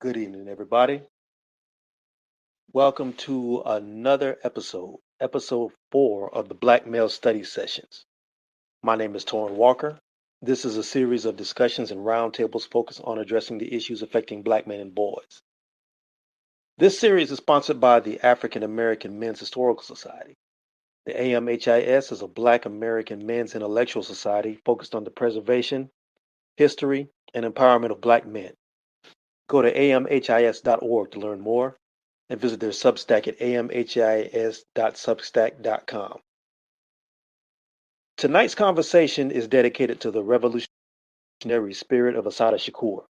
Good evening, everybody. Welcome to another episode 4 of the Black Male Study Sessions. My name is Torrin Walker. This is a series of discussions and roundtables focused on addressing the issues affecting black men and boys. This series is sponsored by the African American Men's Historical Society. The AMHIS is a Black American men's intellectual society focused on the preservation, history, and empowerment of black men. Go to amhis.org to learn more and visit their Substack at amhis.substack.com. Tonight's conversation is dedicated to the revolutionary spirit of Assata Shakur,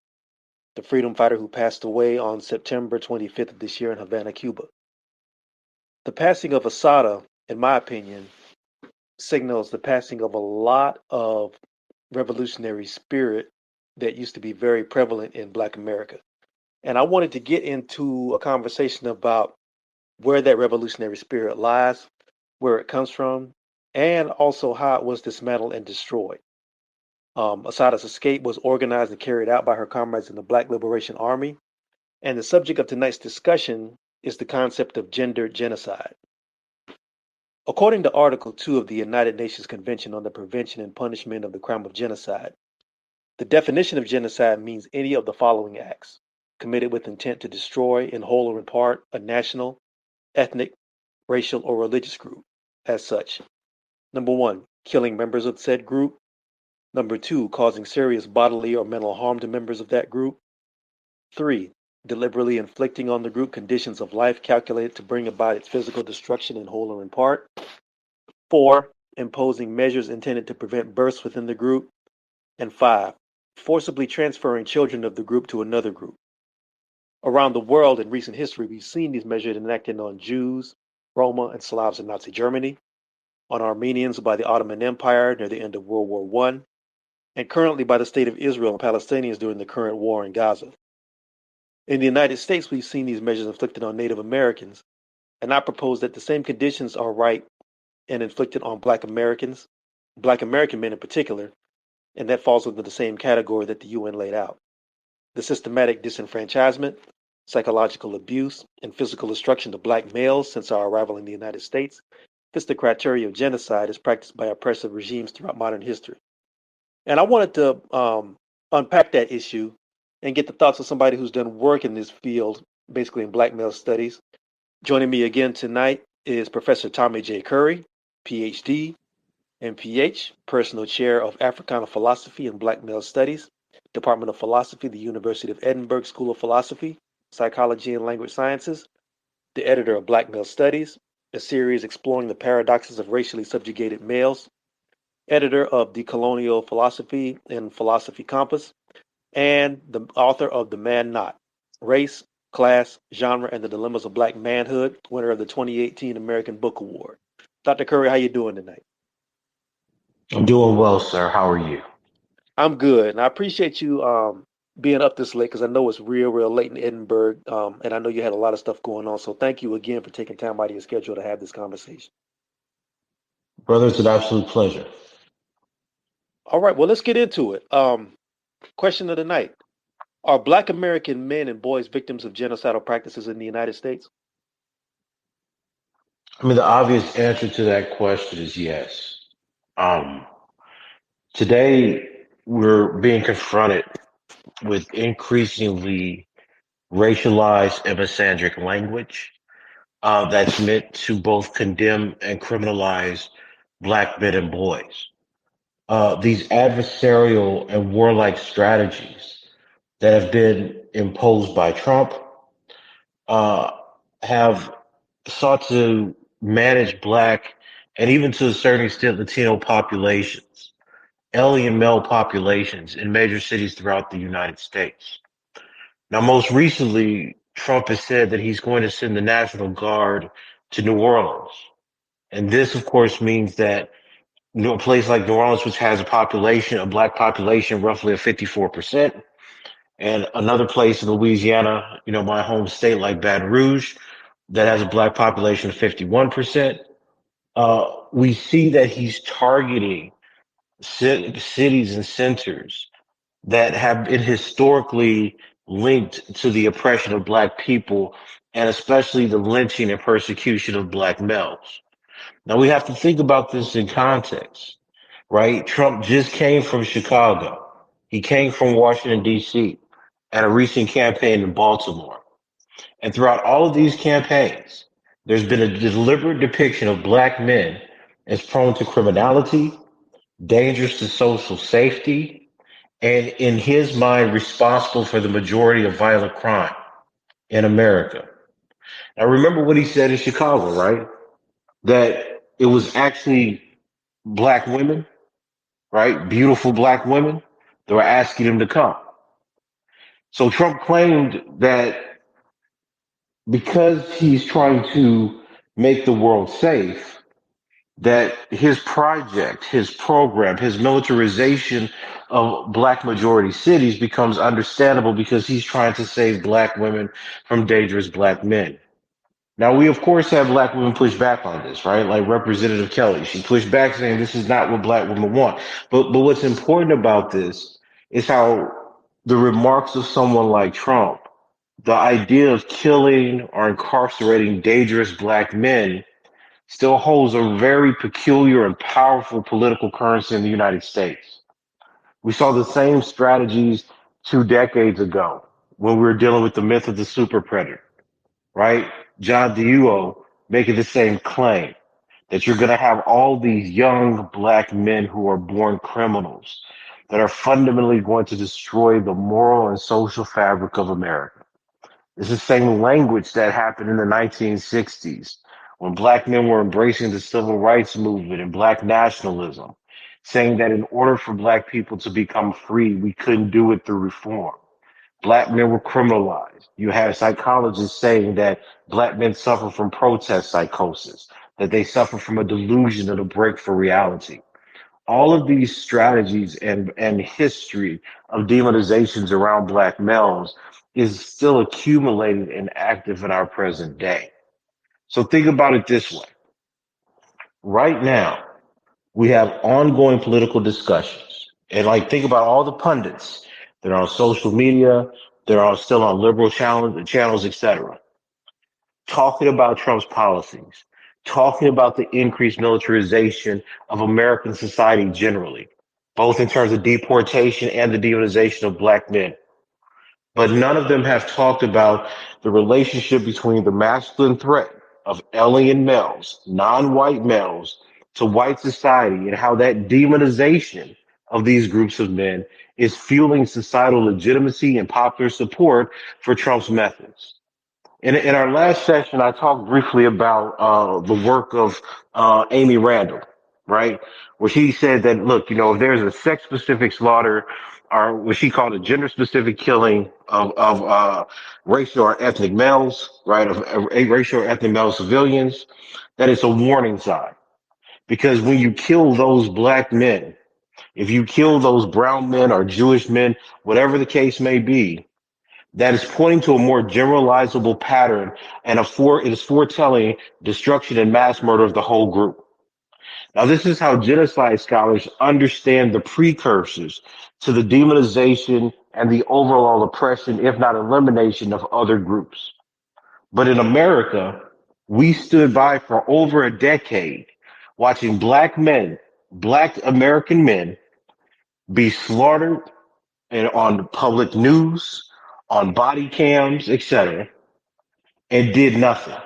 the freedom fighter who passed away on September 25th of this year in Havana, Cuba. The passing of Assata, in my opinion, signals the passing of a lot of revolutionary spirit that used to be very prevalent in Black America. And I wanted to get into a conversation about where that revolutionary spirit lies, where it comes from, and also how it was dismantled and destroyed. Asada's escape was organized and carried out by her comrades in the Black Liberation Army, and the subject of tonight's discussion is the concept of gender genocide. According to Article 2 of the United Nations Convention on the Prevention and Punishment of the Crime of Genocide, the definition of genocide means any of the following acts committed with intent to destroy, in whole or in part, a national, ethnic, racial, or religious group as such. Number 1, killing members of said group. Number 2, causing serious bodily or mental harm to members of that group. 3, deliberately inflicting on the group conditions of life calculated to bring about its physical destruction in whole or in part. 4, imposing measures intended to prevent births within the group. And 5, forcibly transferring children of the group to another group. Around the world in recent history, we've seen these measures enacted on Jews, Roma, and Slavs in Nazi Germany, on Armenians by the Ottoman Empire near the end of World War I, and currently by the State of Israel and Palestinians during the current war in Gaza. In the United States, we've seen these measures inflicted on Native Americans, and I propose that the same conditions are right and inflicted on Black Americans, Black American men in particular, and that falls under the same category that the UN laid out. The systematic disenfranchisement, psychological abuse, and physical destruction of black males since our arrival in the United States fits the criteria of genocide as practiced by oppressive regimes throughout modern history. And I wanted to unpack that issue and get the thoughts of somebody who's done work in this field, basically in black male studies. Joining me again tonight is Professor Tommy J. Curry, PhD, MPH, Personal Chair of Africana Philosophy and Black Male Studies, Department of Philosophy, the University of Edinburgh School of Philosophy, Psychology and Language Sciences, the editor of Black Male Studies, a series exploring the paradoxes of racially subjugated males, editor of Decolonial Philosophy and Philosophy Compass, and the author of The Man Not, Race, Class, Genre, and the Dilemmas of Black Manhood, winner of the 2018 American Book Award. Dr. Curry, how you doing tonight? I'm doing well, sir. How are you? I'm good, and I appreciate you being up this late because I know it's real late in Edinburgh, and I know you had a lot of stuff going on. So thank you again for taking time out of your schedule to have this conversation. Brother, it's an absolute pleasure. All right, well, let's get into it. Question of the night: Are Black American men and boys victims of genocidal practices in the United States? I mean, the obvious answer to that question is yes. Um, Today, we're being confronted with increasingly racialized and misandric language that's meant to both condemn and criminalize black men and boys. These adversarial and warlike strategies that have been imposed by Trump uh, have sought to manage black and even to a certain extent Latino populations, alien male populations in major cities throughout the United States. Now, most recently, Trump has said that he's going to send the National Guard to New Orleans. And this, of course, means that a place like New Orleans, which has a black population, roughly of 54%, and another place in Louisiana, my home state like Baton Rouge, that has a black population of 51%. We see that he's targeting cities and centers that have been historically linked to the oppression of black people and especially the lynching and persecution of black males. Now we have to think about this in context, right? Trump just came from Chicago. He came from Washington, D.C. and a recent campaign in Baltimore. And throughout all of these campaigns, there's been a deliberate depiction of black men as prone to criminality, dangerous to social safety, and in his mind, responsible for the majority of violent crime in America. Now, remember what he said in Chicago, right? That it was actually black women, right? Beautiful black women that were asking him to come. So Trump claimed that because he's trying to make the world safe, that his project, his program, his militarization of black majority cities becomes understandable because he's trying to save black women from dangerous black men. Now, we of course have black women push back on this, right? Like Representative Kelly, she pushed back saying this is not what black women want. But what's important about this is how the remarks of someone like Trump, the idea of killing or incarcerating dangerous black men still holds a very peculiar and powerful political currency in the United States. We saw the same strategies 2 decades ago when we were dealing with the myth of the super predator, right? John Diuo making the same claim that you're going to have all these young black men who are born criminals that are fundamentally going to destroy the moral and social fabric of America. It's the same language that happened in the 1960s when black men were embracing the civil rights movement and black nationalism, saying that in order for black people to become free, we couldn't do it through reform. Black men were criminalized. You have psychologists saying that black men suffer from protest psychosis, that they suffer from a delusion and a break for reality. All of these strategies and history of demonizations around black males is still accumulated and active in our present day. So think about it this way. Right now, we have ongoing political discussions. And like think about all the pundits that are on social media, that are still on liberal channels, etc., talking about Trump's policies, talking about the increased militarization of American society generally, both in terms of deportation and the demonization of black men. But none of them have talked about the relationship between the masculine threat of alien males, non-white males, to white society and how that demonization of these groups of men is fueling societal legitimacy and popular support for Trump's methods. In our last session, I talked briefly about the work of Amy Randall, right? Where she said that, look, if there's a sex specific slaughter or what she called a gender specific killing of racial or ethnic males, right, of racial or ethnic male civilians, that it's a warning sign. Because when you kill those black men, if you kill those brown men or Jewish men, whatever the case may be, that is pointing to a more generalizable pattern and it is foretelling destruction and mass murder of the whole group. Now, this is how genocide scholars understand the precursors to the demonization and the overall oppression, if not elimination, of other groups. But in America, we stood by for over a decade watching black men, black American men, be slaughtered and on public news, on body cams, etc., and did nothing.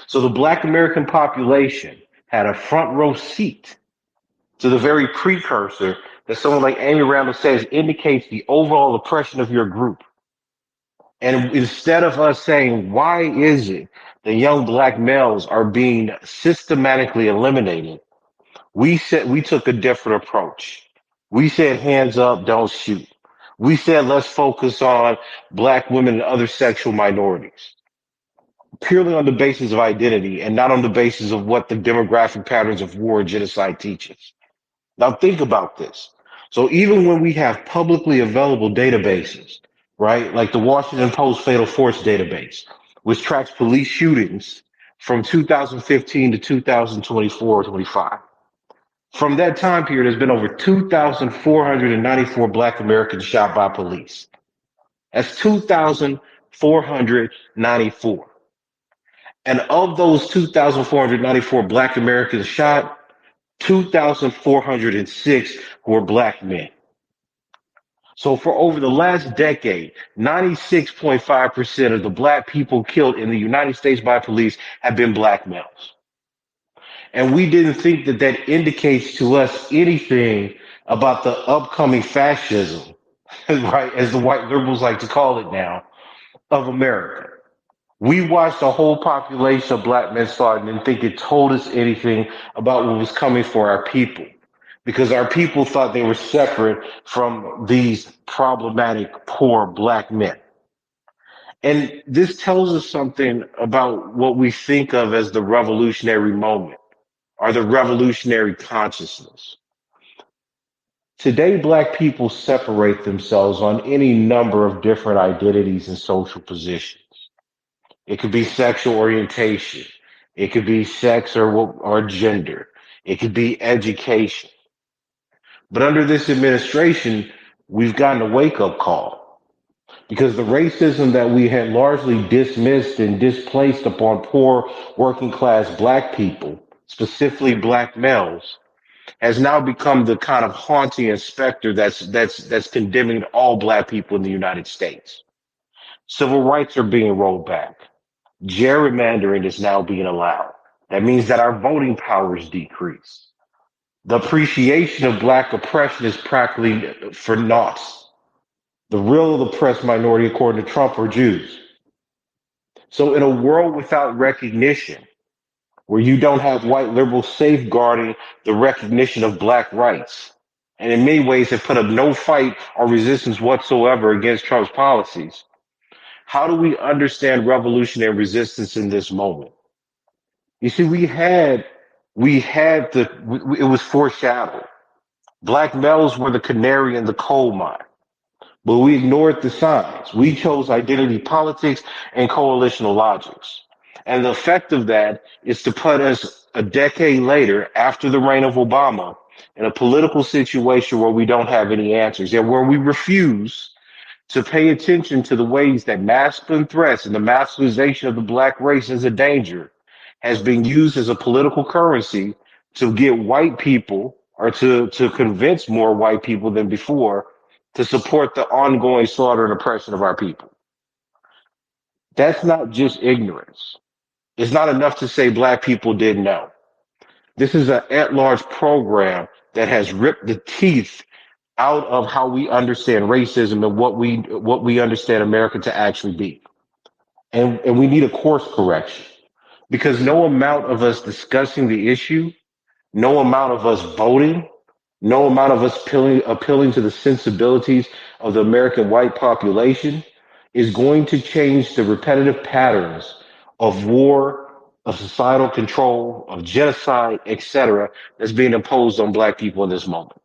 So the black American population had a front row seat to the very precursor that someone like Amy Randall says indicates the overall oppression of your group. And instead of us saying, why is it that young black males are being systematically eliminated? We took a different approach. We said hands up, don't shoot. We said let's focus on black women and other sexual minorities purely on the basis of identity and not on the basis of what the demographic patterns of war and genocide teaches. Now think about this. So even when we have publicly available databases, right, like the Washington Post Fatal Force database, which tracks police shootings from 2015 to 2024 or 25. From that time period, there's been over 2,494 Black Americans shot by police. That's 2,494. And of those 2,494 black Americans shot, 2,406 were black men. So for over the last decade, 96.5% of the black people killed in the United States by police have been black males. And we didn't think that that indicates to us anything about the upcoming fascism, right, as the white liberals like to call it now, of America. We watched the whole population of black men start and didn't think it told us anything about what was coming for our people. Because our people thought they were separate from these problematic, poor black men. And this tells us something about what we think of as the revolutionary moment or the revolutionary consciousness. Today, black people separate themselves on any number of different identities and social positions. It could be sexual orientation. It could be sex or gender. It could be education. But under this administration, we've gotten a wake up call because the racism that we had largely dismissed and displaced upon poor working class black people, specifically black males, has now become the kind of haunting inspector that's condemning all black people in the United States. Civil rights are being rolled back. Gerrymandering is now being allowed. That means that our voting power is decreased. The appreciation of black oppression is practically for naught. The real oppressed minority, according to Trump, are Jews. So in a world without recognition, where you don't have white liberals safeguarding the recognition of black rights, and in many ways have put up no fight or resistance whatsoever against Trump's policies, how do we understand revolutionary resistance in this moment? You see, it was foreshadowed. Black males were the canary in the coal mine, but we ignored the signs. We chose identity politics and coalitional logics. And the effect of that is to put us a decade later, after the reign of Obama, in a political situation where we don't have any answers and where we refuse to pay attention to the ways that masculine threats and the masculinization of the black race as a danger has been used as a political currency to get white people or to convince more white people than before to support the ongoing slaughter and oppression of our people. That's not just ignorance. It's not enough to say black people didn't know. This is an at-large program that has ripped the teeth out of how we understand racism and what we understand America to actually be. And we need a course correction because no amount of us discussing the issue, no amount of us voting, no amount of us appealing to the sensibilities of the American white population is going to change the repetitive patterns of war, of societal control, of genocide, etc., that's being imposed on black people in this moment.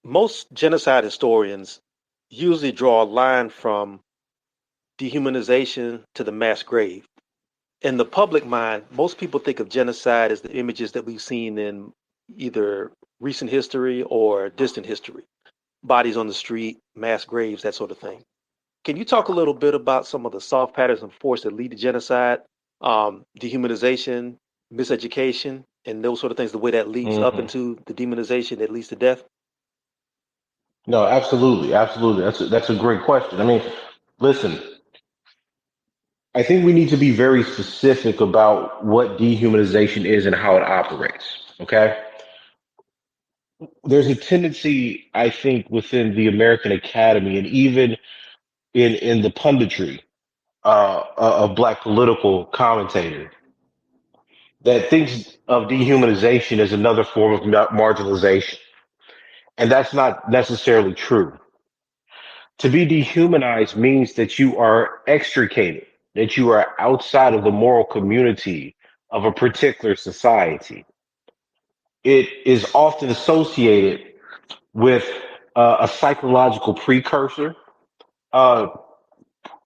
Most genocide historians usually draw a line from dehumanization to the mass grave. In the public mind, most people think of genocide as the images that we've seen in either recent history or distant history, bodies on the street, mass graves, that sort of thing. Can you talk a little bit about some of the soft patterns and force that lead to genocide, dehumanization, miseducation, and those sort of things, the way that leads up Hmm. into the demonization that leads to death? No, absolutely, absolutely. That's a great question. I mean, listen, I think we need to be very specific about what dehumanization is and how it operates. Okay, there's a tendency, I think, within the American Academy and even in the punditry of black political commentators that thinks of dehumanization as another form of marginalization, and that's not necessarily true. To be dehumanized means that you are extricated, that you are outside of the moral community of a particular society. It is often associated with a psychological precursor uh,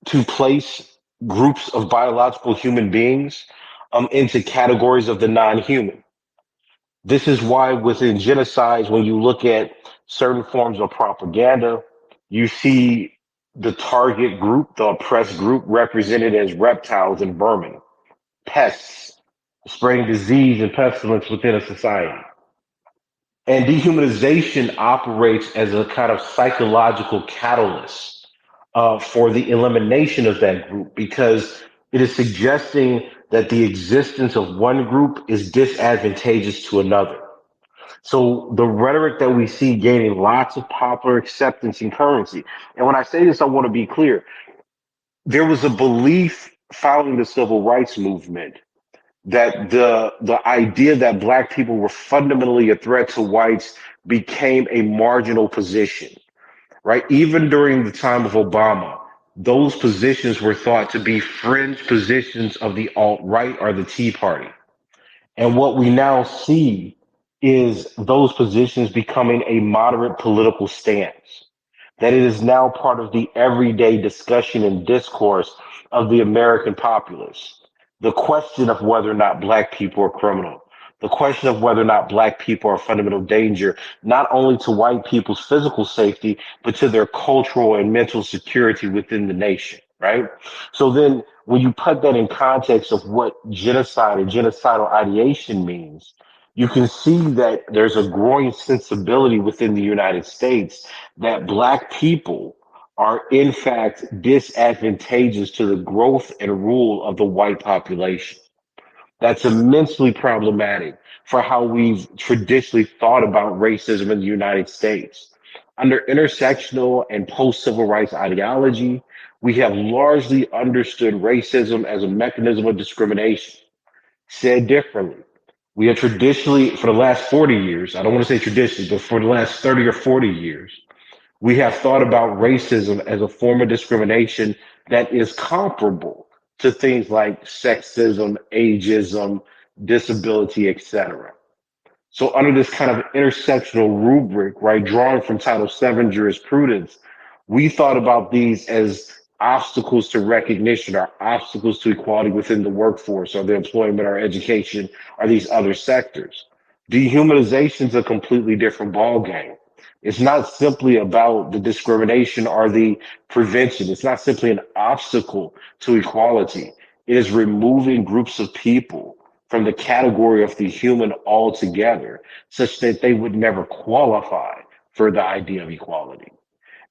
to place groups of biological human beings into categories of the non human. This is why within genocides, when you look at certain forms of propaganda, You see the target group, the oppressed group, represented as reptiles and vermin, pests, spreading disease and pestilence within a society. And dehumanization operates as a kind of psychological catalyst for the elimination of that group because it is suggesting that the existence of one group is disadvantageous to another. So the rhetoric that we see gaining lots of popular acceptance and currency. And when I say this, I want to be clear. There was a belief following the civil rights movement that the idea that black people were fundamentally a threat to whites became a marginal position, right? Even during the time of Obama, those positions were thought to be fringe positions of the alt-right or the Tea Party. And what we now see is those positions becoming a moderate political stance, that it is now part of the everyday discussion and discourse of the American populace. The question of whether or not black people are criminal, the question of whether or not black people are a fundamental danger, not only to white people's physical safety, but to their cultural and mental security within the nation, right? So then when you put that in context of what genocide and genocidal ideation means, you can see that there's a growing sensibility within the United States that black people are in fact disadvantageous to the growth and rule of the white population. That's immensely problematic for how we've traditionally thought about racism in the United States. Under intersectional and post civil rights ideology, we have largely understood racism as a mechanism of discrimination. Said differently, we have traditionally, for the last 40 years, I don't want to say traditionally, but for the last 30 or 40 years, we have thought about racism as a form of discrimination that is comparable to things like sexism, ageism, disability, etc. So under this kind of intersectional rubric, right, drawing from Title VII jurisprudence, we thought about these as obstacles to recognition or obstacles to equality within the workforce or the employment or education or these other sectors. Dehumanization is a completely different ballgame. It's not simply about the discrimination or the prevention. It's not simply an obstacle to equality. It is removing groups of people from the category of the human altogether, such that they would never qualify for the idea of equality.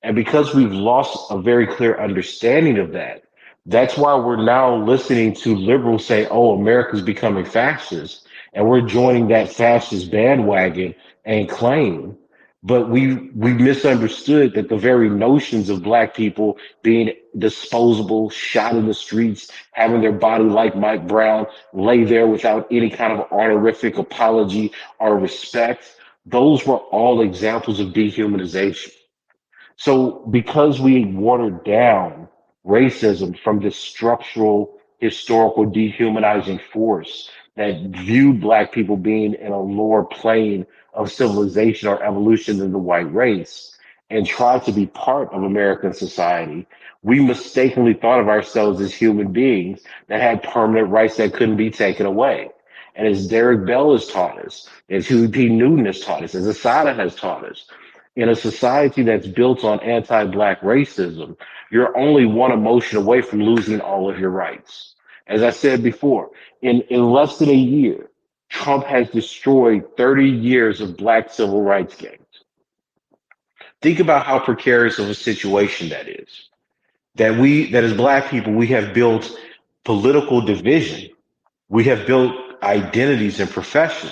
And because we've lost a very clear understanding of that, that's why we're now listening to liberals say, oh, America's becoming fascist. And we're joining that fascist bandwagon and claim. But we misunderstood that the very notions of black people being disposable, shot in the streets, having their body like Mike Brown, lay there without any kind of honorific apology or respect, those were all examples of dehumanization. So because we watered down racism from this structural, historical, dehumanizing force that viewed black people being in a lower plane of civilization or evolution than the white race and tried to be part of American society, we mistakenly thought of ourselves as human beings that had permanent rights that couldn't be taken away. And as Derek Bell has taught us, as Huey P. Newton has taught us, as Asada has taught us, in a society that's built on anti-black racism, you're only one emotion away from losing all of your rights. As I said before, in less than a year, Trump has destroyed 30 years of black civil rights gains. Think about how precarious of a situation that is. That as black people, we have built political division. We have built identities and professions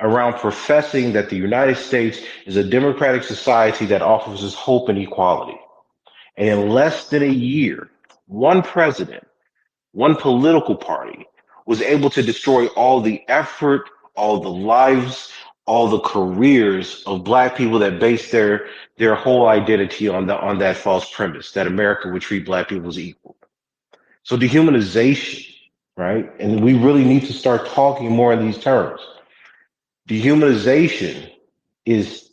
around professing that the United States is a democratic society that offers us hope and equality. And in less than a year, one president, one political party was able to destroy all the effort, all the lives, all the careers of black people that base their whole identity on that false premise that America would treat black people as equal. So dehumanization, right? And we really need to start talking more in these terms. Dehumanization is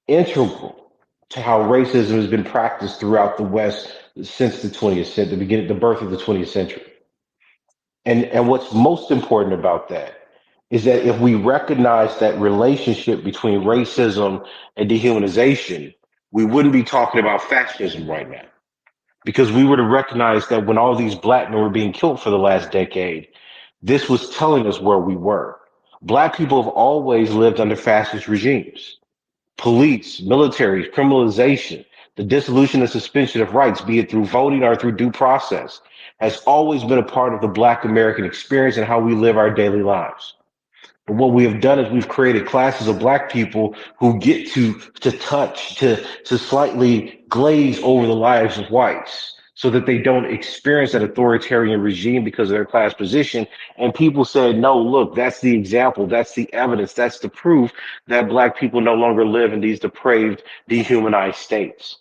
integral to how racism has been practiced throughout the West since the 20th century, the birth of the 20th century. And what's most important about that is that if we recognize that relationship between racism and dehumanization, we wouldn't be talking about fascism right now, because we would have recognized that when all these black men were being killed for the last decade, this was telling us where we were. Black people have always lived under fascist regimes. Police, military, criminalization, the dissolution and suspension of rights, be it through voting or through due process, has always been a part of the Black American experience and how we live our daily lives. But what we have done is we've created classes of black people who get to touch, to slightly glaze over the lives of whites so that they don't experience that authoritarian regime because of their class position. And people said, no, look, that's the example, that's the evidence, that's the proof that black people no longer live in these depraved, dehumanized states.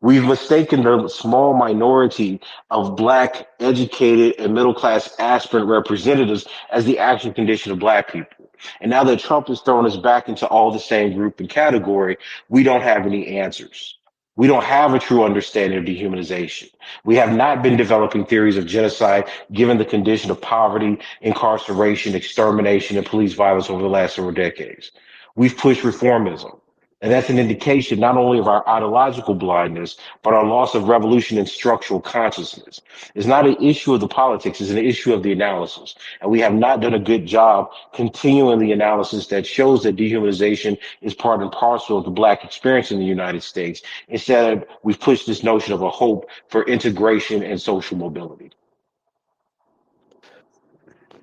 We've mistaken the small minority of black, educated, and middle class aspirant representatives as the actual condition of black people. And now that Trump has thrown us back into all the same group and category, we don't have any answers. We don't have a true understanding of dehumanization. We have not been developing theories of genocide given the condition of poverty, incarceration, extermination, and police violence over the last several decades. We've pushed reformism. And that's an indication not only of our ideological blindness, but our loss of revolution and structural consciousness. It's not an issue of the politics, it's an issue of the analysis. And we have not done a good job continuing the analysis that shows that dehumanization is part and parcel of the black experience in the United States. Instead, we've pushed this notion of a hope for integration and social mobility.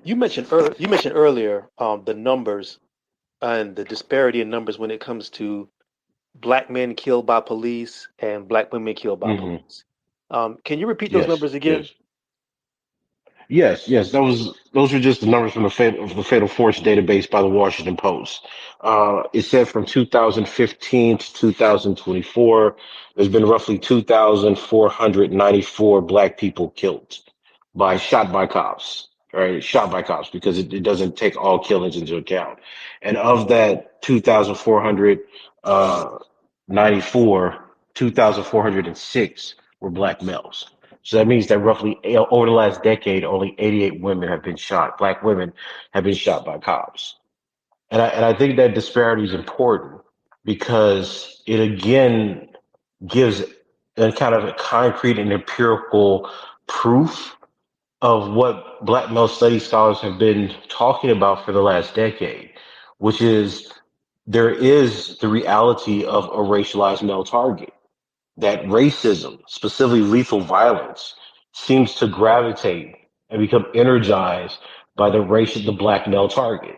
You mentioned earlier the numbers and the disparity in numbers when it comes to black men killed by police and black women killed by Hmm. police. Can you repeat those Yes, numbers again? yes. Yes. Those were just the numbers from the Fatal Force database by the Washington Post. It said from 2015 to 2024, there's been roughly 2,494 black people killed by shot by cops, right? Shot by cops because it doesn't take all killings into account. And of that 2,494, 2,406 were black males. So that means that roughly over the last decade, only 88 women have been shot. Black women have been shot by cops. And I think that disparity is important because it again gives a kind of a concrete and empirical proof of what black male studies scholars have been talking about for the last decade, which is there is the reality of a racialized male target, that racism, specifically lethal violence, seems to gravitate and become energized by the black male target.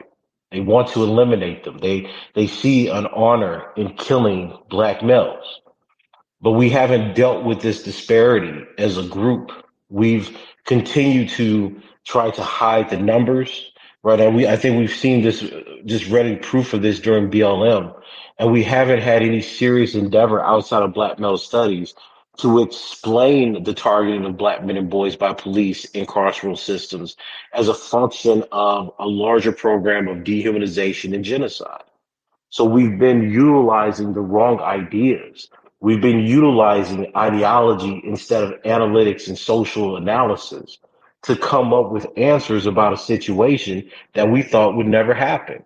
They want to eliminate them. They see an honor in killing black males. But we haven't dealt with this disparity as a group. We've continued to try to hide the numbers, right? And I think we've seen this, just ready proof of this during BLM. And we haven't had any serious endeavor outside of black male studies to explain the targeting of black men and boys by police in carceral systems as a function of a larger program of dehumanization and genocide. So we've been utilizing the wrong ideas. We've been utilizing ideology instead of analytics and social analysis to come up with answers about a situation that we thought would never happen,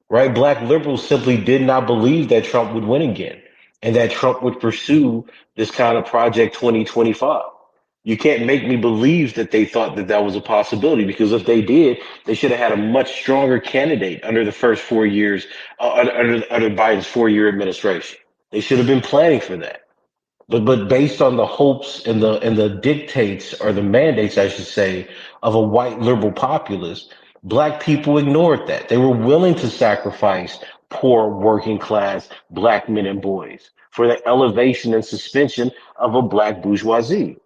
right? Black liberals simply did not believe that Trump would win again and that Trump would pursue this kind of Project 2025. You can't make me believe that they thought that that was a possibility, because if they did, they should have had a much stronger candidate under the first 4 years, under Biden's 4 year administration. They should have been planning for that. But based on the hopes and the dictates, or the mandates, I should say, of a white liberal populace, black people ignored that. They were willing to sacrifice poor working class black men and boys for the elevation and suspension of a black bourgeoisie.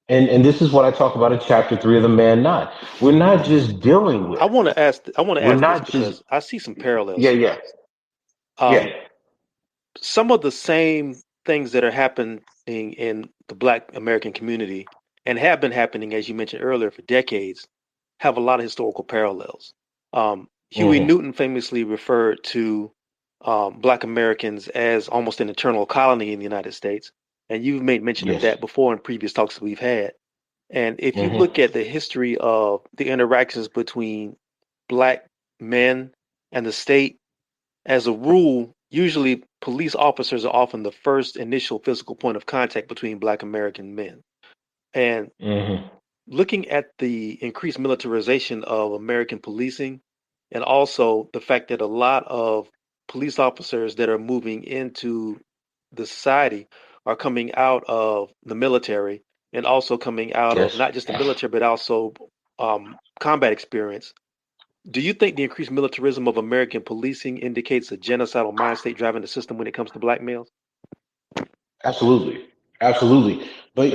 And this is what I talk about in chapter 3 of the Man Not. We're not just dealing with, I want to we're ask this not just, because I see some parallels yeah, here. yeah, yeah. Um, some of the same things that are happening in the Black American community and have been happening, as you mentioned earlier, for decades, have a lot of historical parallels. Huey Hmm. Newton famously referred to Black Americans as almost an eternal colony in the United States, and you've made mention of Yes. that before in previous talks that we've had. And if you Hmm. look at the history of the interactions between Black men and the state, as a rule, Usually, police officers are often the first initial physical point of contact between Black American men. And Hmm. looking at the increased militarization of American policing, and also the fact that a lot of police officers that are moving into the society are coming out of the military and also coming out of Yes. not just the military, but also combat experience. Do you think the increased militarism of American policing indicates a genocidal mind state driving the system when it comes to black males? Absolutely. Absolutely. But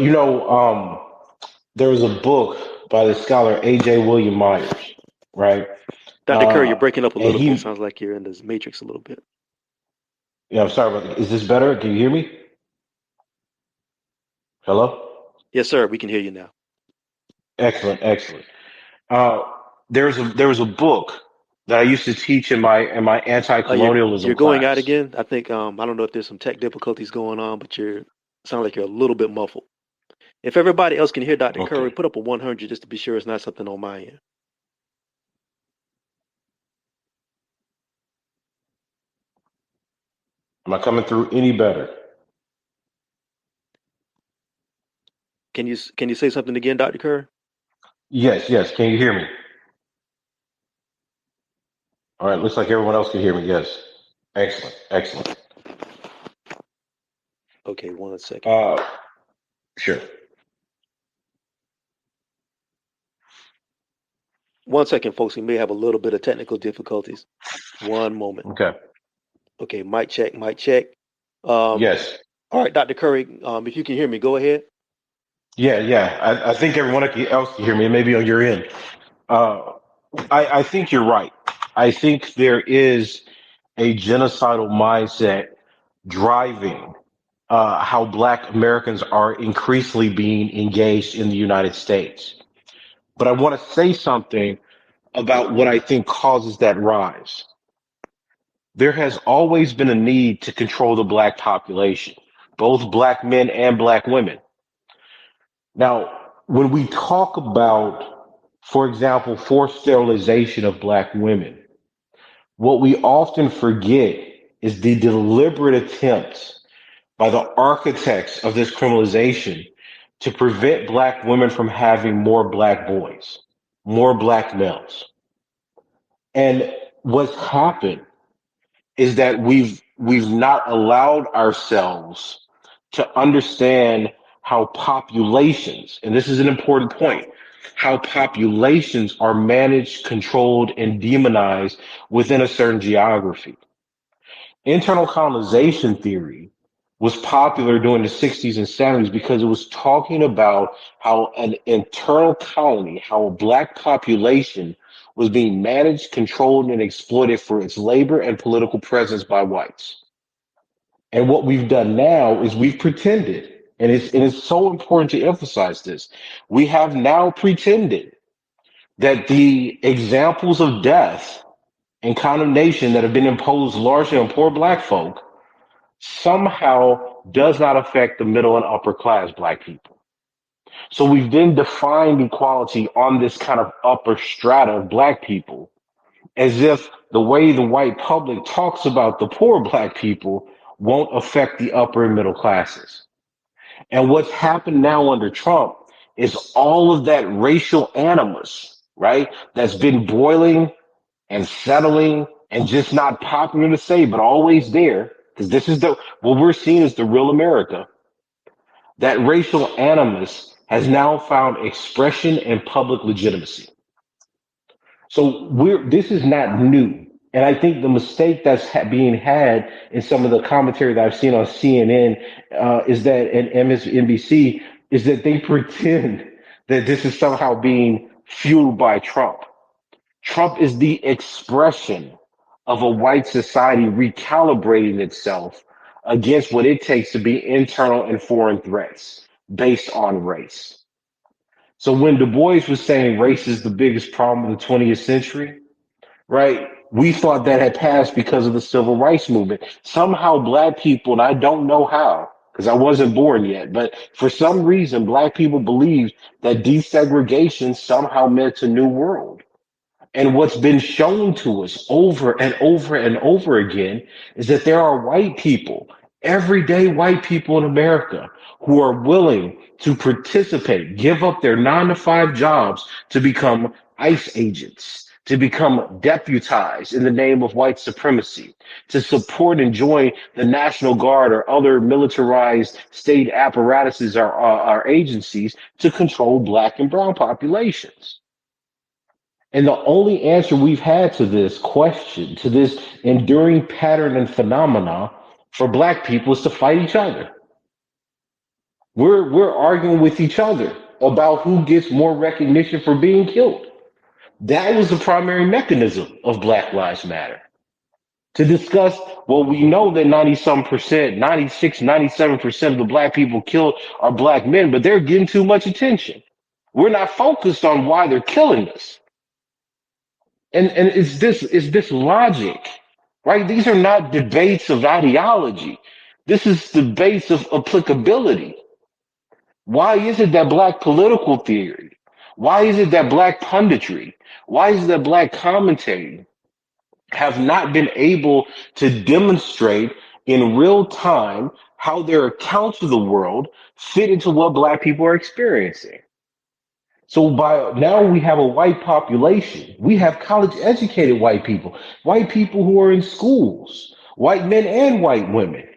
there was a book by the scholar A.J. William Myers, right? Dr. Curry, you're breaking up a And little bit. he, Sounds like you're in this matrix a little bit. I'm sorry about that. Is this better? Can you hear me? Hello? Yes, sir. We can hear you now. Excellent, excellent. Uh, there was a book that I used to teach in my You're anti-colonialism going out class. again. I think I don't know if there's some tech difficulties going on, but you're sound like you're a little bit muffled. If everybody else can hear Dr. Curry, Okay. put up a 100 just to be sure it's not something on my end. Am I coming through any better? Can you say something again, Dr. Curry? Yes, yes. Can you hear me? All right. Looks like everyone else can hear me. Yes. Excellent, excellent. Okay, 1 second. Uh, sure. 1 second, folks. We may have a little bit of technical difficulties. One moment. Okay. Okay, mic check, mic check. Um, Yes. all right, Dr. Curry, if you can hear me, go ahead. Yeah, yeah. I think everyone else can hear me. Maybe on your end. Uh, I think you're right. I think there is a genocidal mindset driving how Black Americans are increasingly being engaged in the United States. But I want to say something about what I think causes that rise. There has always been a need to control the Black population, both Black men and Black women. Now, when we talk about, for example, forced sterilization of Black women, what we often forget is the deliberate attempts by the architects of this criminalization to prevent Black women from having more Black boys, more Black males. And what's happened is that we've not allowed ourselves to understand how populations, and this is an important point, how populations are managed, controlled, and demonized within a certain geography. Internal colonization theory was popular during the 60s and 70s because it was talking about how an internal colony, how a black population was being managed, controlled, and exploited for its labor and political presence by whites. And what we've done now is we've pretended, and it's so important to emphasize this. We have now pretended that the examples of death and condemnation that have been imposed largely on poor black folk somehow does not affect the middle and upper class black people. So we've then defined equality on this kind of upper strata of black people as if the way the white public talks about the poor black people won't affect the upper and middle classes. And what's happened now under Trump is all of that racial animus, right? That's been boiling and settling and just not popular to say, but always there. Because this is what we're seeing is the real America. That racial animus has now found expression and public legitimacy. So this is not new. And I think the mistake that's being had in some of the commentary that I've seen on CNN is that, and MSNBC, is that they pretend that this is somehow being fueled by Trump. Trump is the expression of a white society recalibrating itself against what it takes to be internal and foreign threats based on race. So when Du Bois was saying race is the biggest problem of the 20th century, right? We thought that had passed because of the civil rights movement. Somehow black people, and I don't know how, because I wasn't born yet, but for some reason, black people believed that desegregation somehow meant a new world. And what's been shown to us over and over and over again is that there are white people, everyday white people in America, who are willing to participate, give up their 9 to 5 jobs to become ICE agents, to become deputized in the name of white supremacy, to support and join the National Guard or other militarized state apparatuses or agencies to control black and brown populations. And the only answer we've had to this question, to this enduring pattern and phenomena for black people is to fight each other. We're arguing with each other about who gets more recognition for being killed. That was the primary mechanism of Black Lives Matter. To discuss, well, we know that 90 some percent, 96, 97% of the black people killed are black men, but they're getting too much attention. We're not focused on why they're killing us. And it's this logic, right? These are not debates of ideology. This is debates of applicability. Why is it that black political theory? Why is it that black punditry? Why is it that black commentary have not been able to demonstrate in real time how their accounts of the world fit into what black people are experiencing? So by now we have a white population. We have college educated white people who are in schools, white men and white women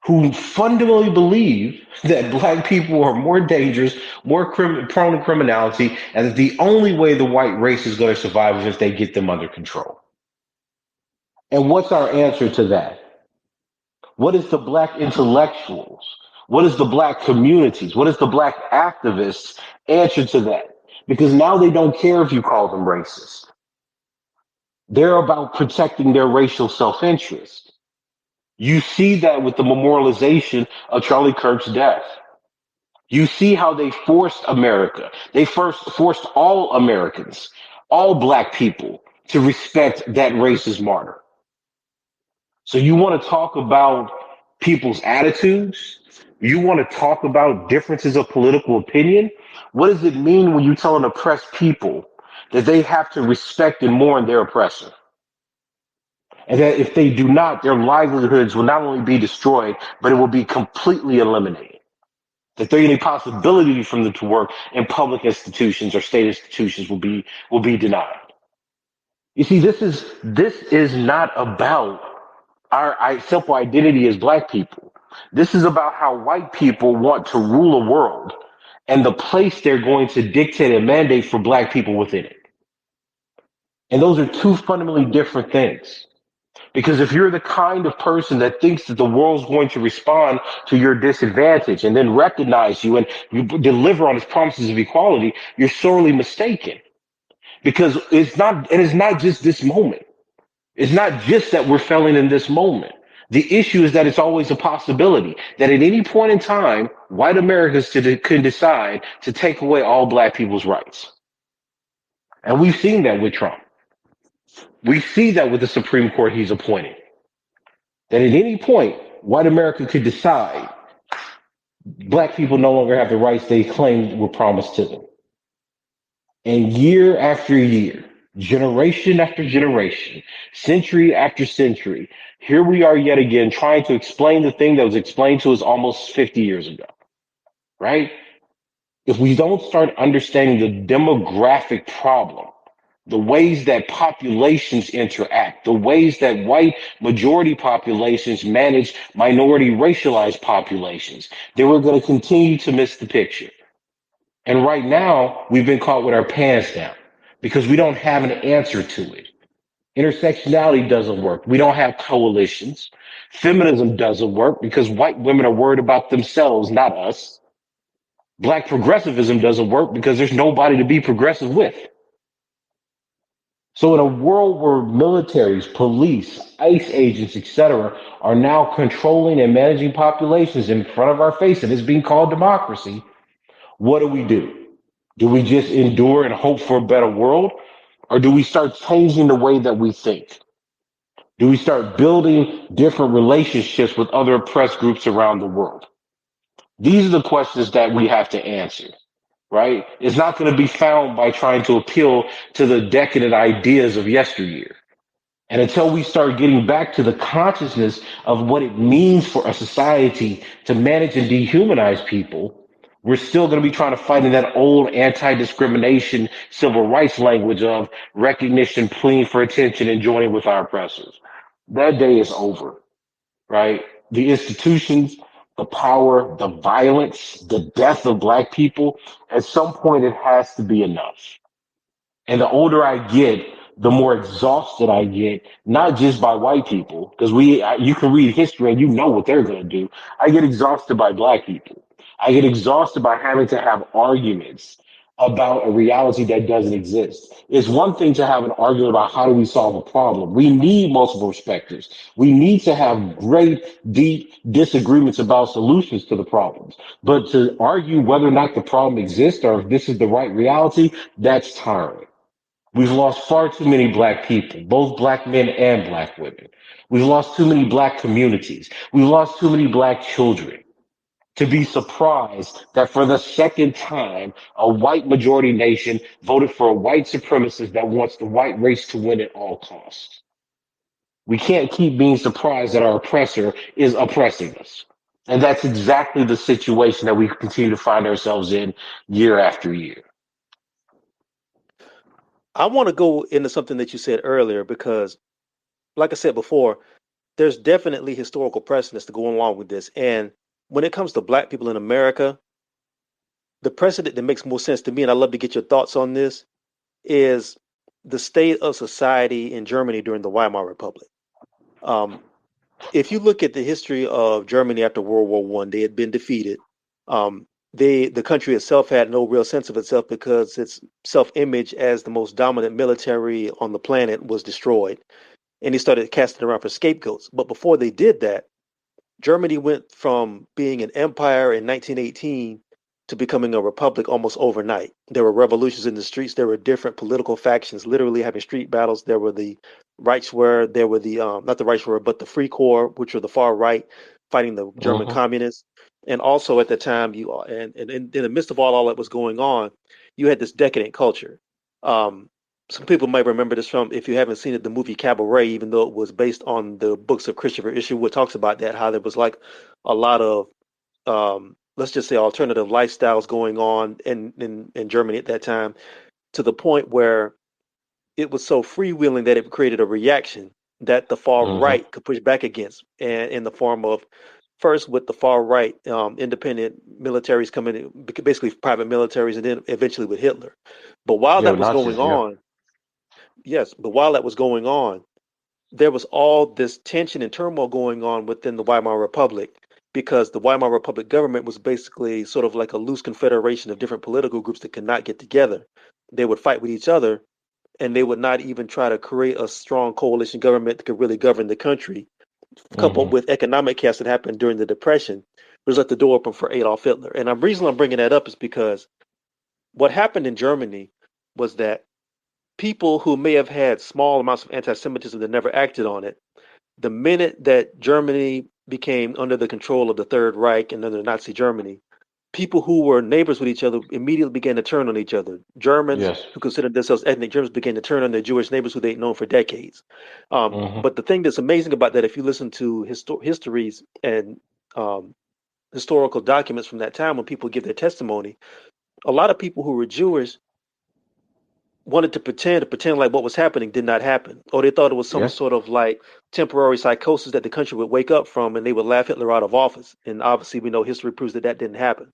who fundamentally believe that black people are more dangerous, more prone to criminality, and that the only way the white race is going to survive is if they get them under control. And what's our answer to that? What is the black intellectuals? What is the black communities? What is the black activists answer to that? Because now they don't care if you call them racist. They're about protecting their racial self-interest. You see that with the memorialization of Charlie Kirk's death. You see how they forced America. They first forced all Americans, all black people, to respect that racist martyr. So you want to talk about people's attitudes? You want to talk about differences of political opinion? What does it mean when you tell an oppressed people that they have to respect and mourn their oppressor? And that if they do not, their livelihoods will not only be destroyed, but it will be completely eliminated. That there any possibility for them to work in public institutions or state institutions will be denied. You see, this is not about our simple identity as black people. This is about how white people want to rule a world and the place they're going to dictate and mandate for black people within it. And those are two fundamentally different things. Because if you're the kind of person that thinks that the world's going to respond to your disadvantage and then recognize you and you deliver on its promises of equality, you're sorely mistaken. Because it's not just this moment. It's not just that we're failing in this moment. The issue is that it's always a possibility that at any point in time, white Americans could decide to take away all black people's rights. And we've seen that with Trump. We see that with the Supreme Court he's appointed. That at any point, white America could decide black people no longer have the rights they claimed were promised to them. And year after year, generation after generation, century after century, here we are yet again trying to explain the thing that was explained to us almost 50 years ago, right? If we don't start understanding the demographic problem, the ways that populations interact, the ways that white majority populations manage minority racialized populations, then we're going to continue to miss the picture. And right now, we've been caught with our pants down because we don't have an answer to it. Intersectionality doesn't work. We don't have coalitions. Feminism doesn't work because white women are worried about themselves, not us. Black progressivism doesn't work because there's nobody to be progressive with. So in a world where militaries, police, ICE agents, etc., are now controlling and managing populations in front of our face, and it's being called democracy, what do? Do we just endure and hope for a better world? Or do we start changing the way that we think? Do we start building different relationships with other oppressed groups around the world? These are the questions that we have to answer, right? It's not going to be found by trying to appeal to the decadent ideas of yesteryear. And until we start getting back to the consciousness of what it means for a society to manage and dehumanize people, we're still going to be trying to fight in that old anti-discrimination civil rights language of recognition, pleading for attention, and joining with our oppressors. That day is over, right? The institutions, the power, the violence, the death of black people, at some point it has to be enough. And the older I get, the more exhausted I get, not just by white people, because you can read history and you know what they're going to do. I get exhausted by black people. I get exhausted by having to have arguments about a reality that doesn't exist. It's one thing to have an argument about how do we solve a problem. We need multiple perspectives. We need to have great, deep disagreements about solutions to the problems. But to argue whether or not the problem exists or if this is the right reality, that's tiring. We've lost far too many black people, both black men and black women. We've lost too many black communities. We've lost too many black children to be surprised that for the second time, a white majority nation voted for a white supremacist that wants the white race to win at all costs. We can't keep being surprised that our oppressor is oppressing us. And that's exactly the situation that we continue to find ourselves in year after year. I want to go into something that you said earlier because, like I said before, there's definitely historical precedents to go along with this. And when it comes to black people in America, the precedent that makes more sense to me, and I'd love to get your thoughts on this, is the state of society in Germany during the Weimar Republic. Um, if you look at the history of Germany after World War One, they had been defeated. The country itself had no real sense of itself because its self-image as the most dominant military on the planet was destroyed, and they started casting around for scapegoats. But before they did that, Germany went from being an empire in 1918 to becoming a republic almost overnight. There were revolutions in the streets. There were different political factions literally having street battles. There were the Reichswehr, there were the not the Reichswehr, but the Free Corps, which were the far right, fighting the German Mm-hmm. communists. And also at the time, and in the midst of all that was going on, you had this decadent culture. Um, some people might remember this from, if you haven't seen it, the movie Cabaret, even though it was based on the books of Christopher Isherwood, talks about that, how there was like a lot of, let's just say, alternative lifestyles going on in Germany at that time, to the point where it was so freewheeling that it created a reaction that the far Mm-hmm. right could push back against, and in the form of, first with the far right, independent militaries coming in, basically private militaries, and then eventually with Hitler. But while Yeah, that with was going Nazis. Yeah. on, yes, but while that was going on, there was all this tension and turmoil going on within the Weimar Republic, because the Weimar Republic government was basically sort of like a loose confederation of different political groups that could not get together. They would fight with each other, and they would not even try to create a strong coalition government that could really govern the country. Coupled Mm-hmm. with economic chaos that happened during the Depression, was left the door open for Adolf Hitler. And the reason I'm bringing that up is because what happened in Germany was that people who may have had small amounts of anti-Semitism that never acted on it, the minute that Germany became under the control of the Third Reich and under Nazi Germany, people who were neighbors with each other immediately began to turn on each other. Germans Yes. who considered themselves ethnic Germans began to turn on their Jewish neighbors who they'd known for decades. Mm-hmm. But the thing that's amazing about that, if you listen to histories and um, historical documents from that time when people give their testimony, a lot of people who were Jewish wanted to pretend like what was happening did not happen, or they thought it was some Yeah. sort of like temporary psychosis that the country would wake up from, and they would laugh Hitler out of office. And obviously, we know history proves that that didn't happen.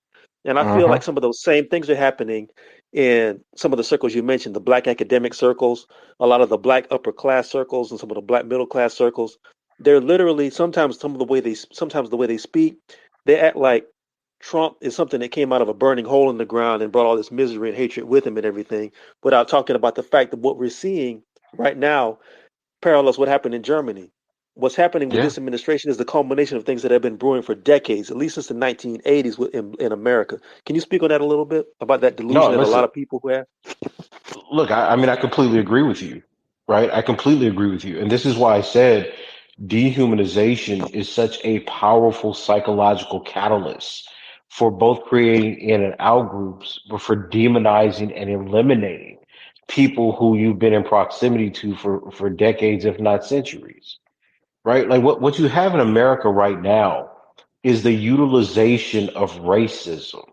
And I feel like Uh-huh. some of those same things are happening in some of the circles you mentioned, the black academic circles, a lot of the black upper class circles, and some of the black middle class circles. They're literally, sometimes sometimes the way they speak, they act like Trump is something that came out of a burning hole in the ground and brought all this misery and hatred with him and everything, without talking about the fact that what we're seeing right now parallels what happened in Germany. What's happening with Yeah. this administration is the culmination of things that have been brewing for decades, at least since the 1980s in America. Can you speak on that a little bit about that delusion No, that a lot listen. of people who have? Look, I mean, I completely agree with you, right? I completely agree with you, and this is why I said dehumanization is such a powerful psychological catalyst for both creating in and out groups, but for demonizing and eliminating people who you've been in proximity to for decades, if not centuries, right? Like what you have in America right now is the utilization of racism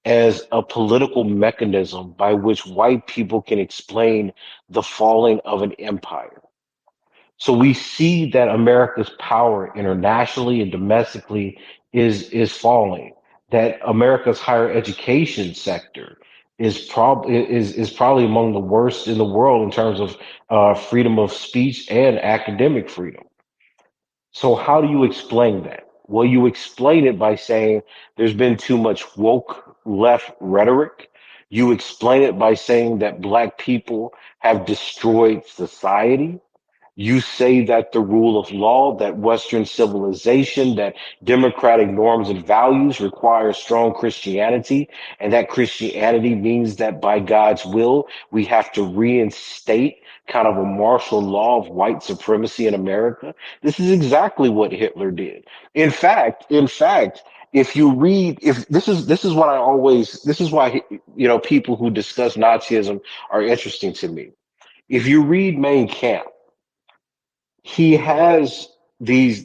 as a political mechanism by which white people can explain the falling of an empire. So we see that America's power internationally and domestically is falling. That America's higher education sector is probably among the worst in the world in terms of freedom of speech and academic freedom. So how do you explain that? Well, you explain it by saying there's been too much woke left rhetoric. You explain it by saying that black people have destroyed society. You say that the rule of law, that Western civilization, that democratic norms and values require strong Christianity, and that Christianity means that by God's will, we have to reinstate kind of a martial law of white supremacy in America. This is exactly what Hitler did. In fact, if you read, if this is what I always, this is why, people who discuss Nazism are interesting to me. If you read Mein Kampf, he has these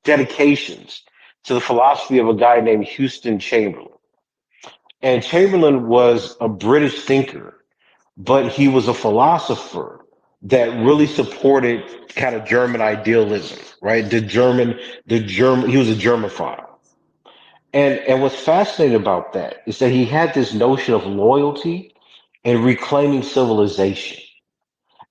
dedications to the philosophy of a guy named Houston Chamberlain. And Chamberlain was a British thinker, but he was a philosopher that really supported kind of German idealism, right? He was a Germophile. And what's fascinating about that is that he had this notion of loyalty and reclaiming civilization.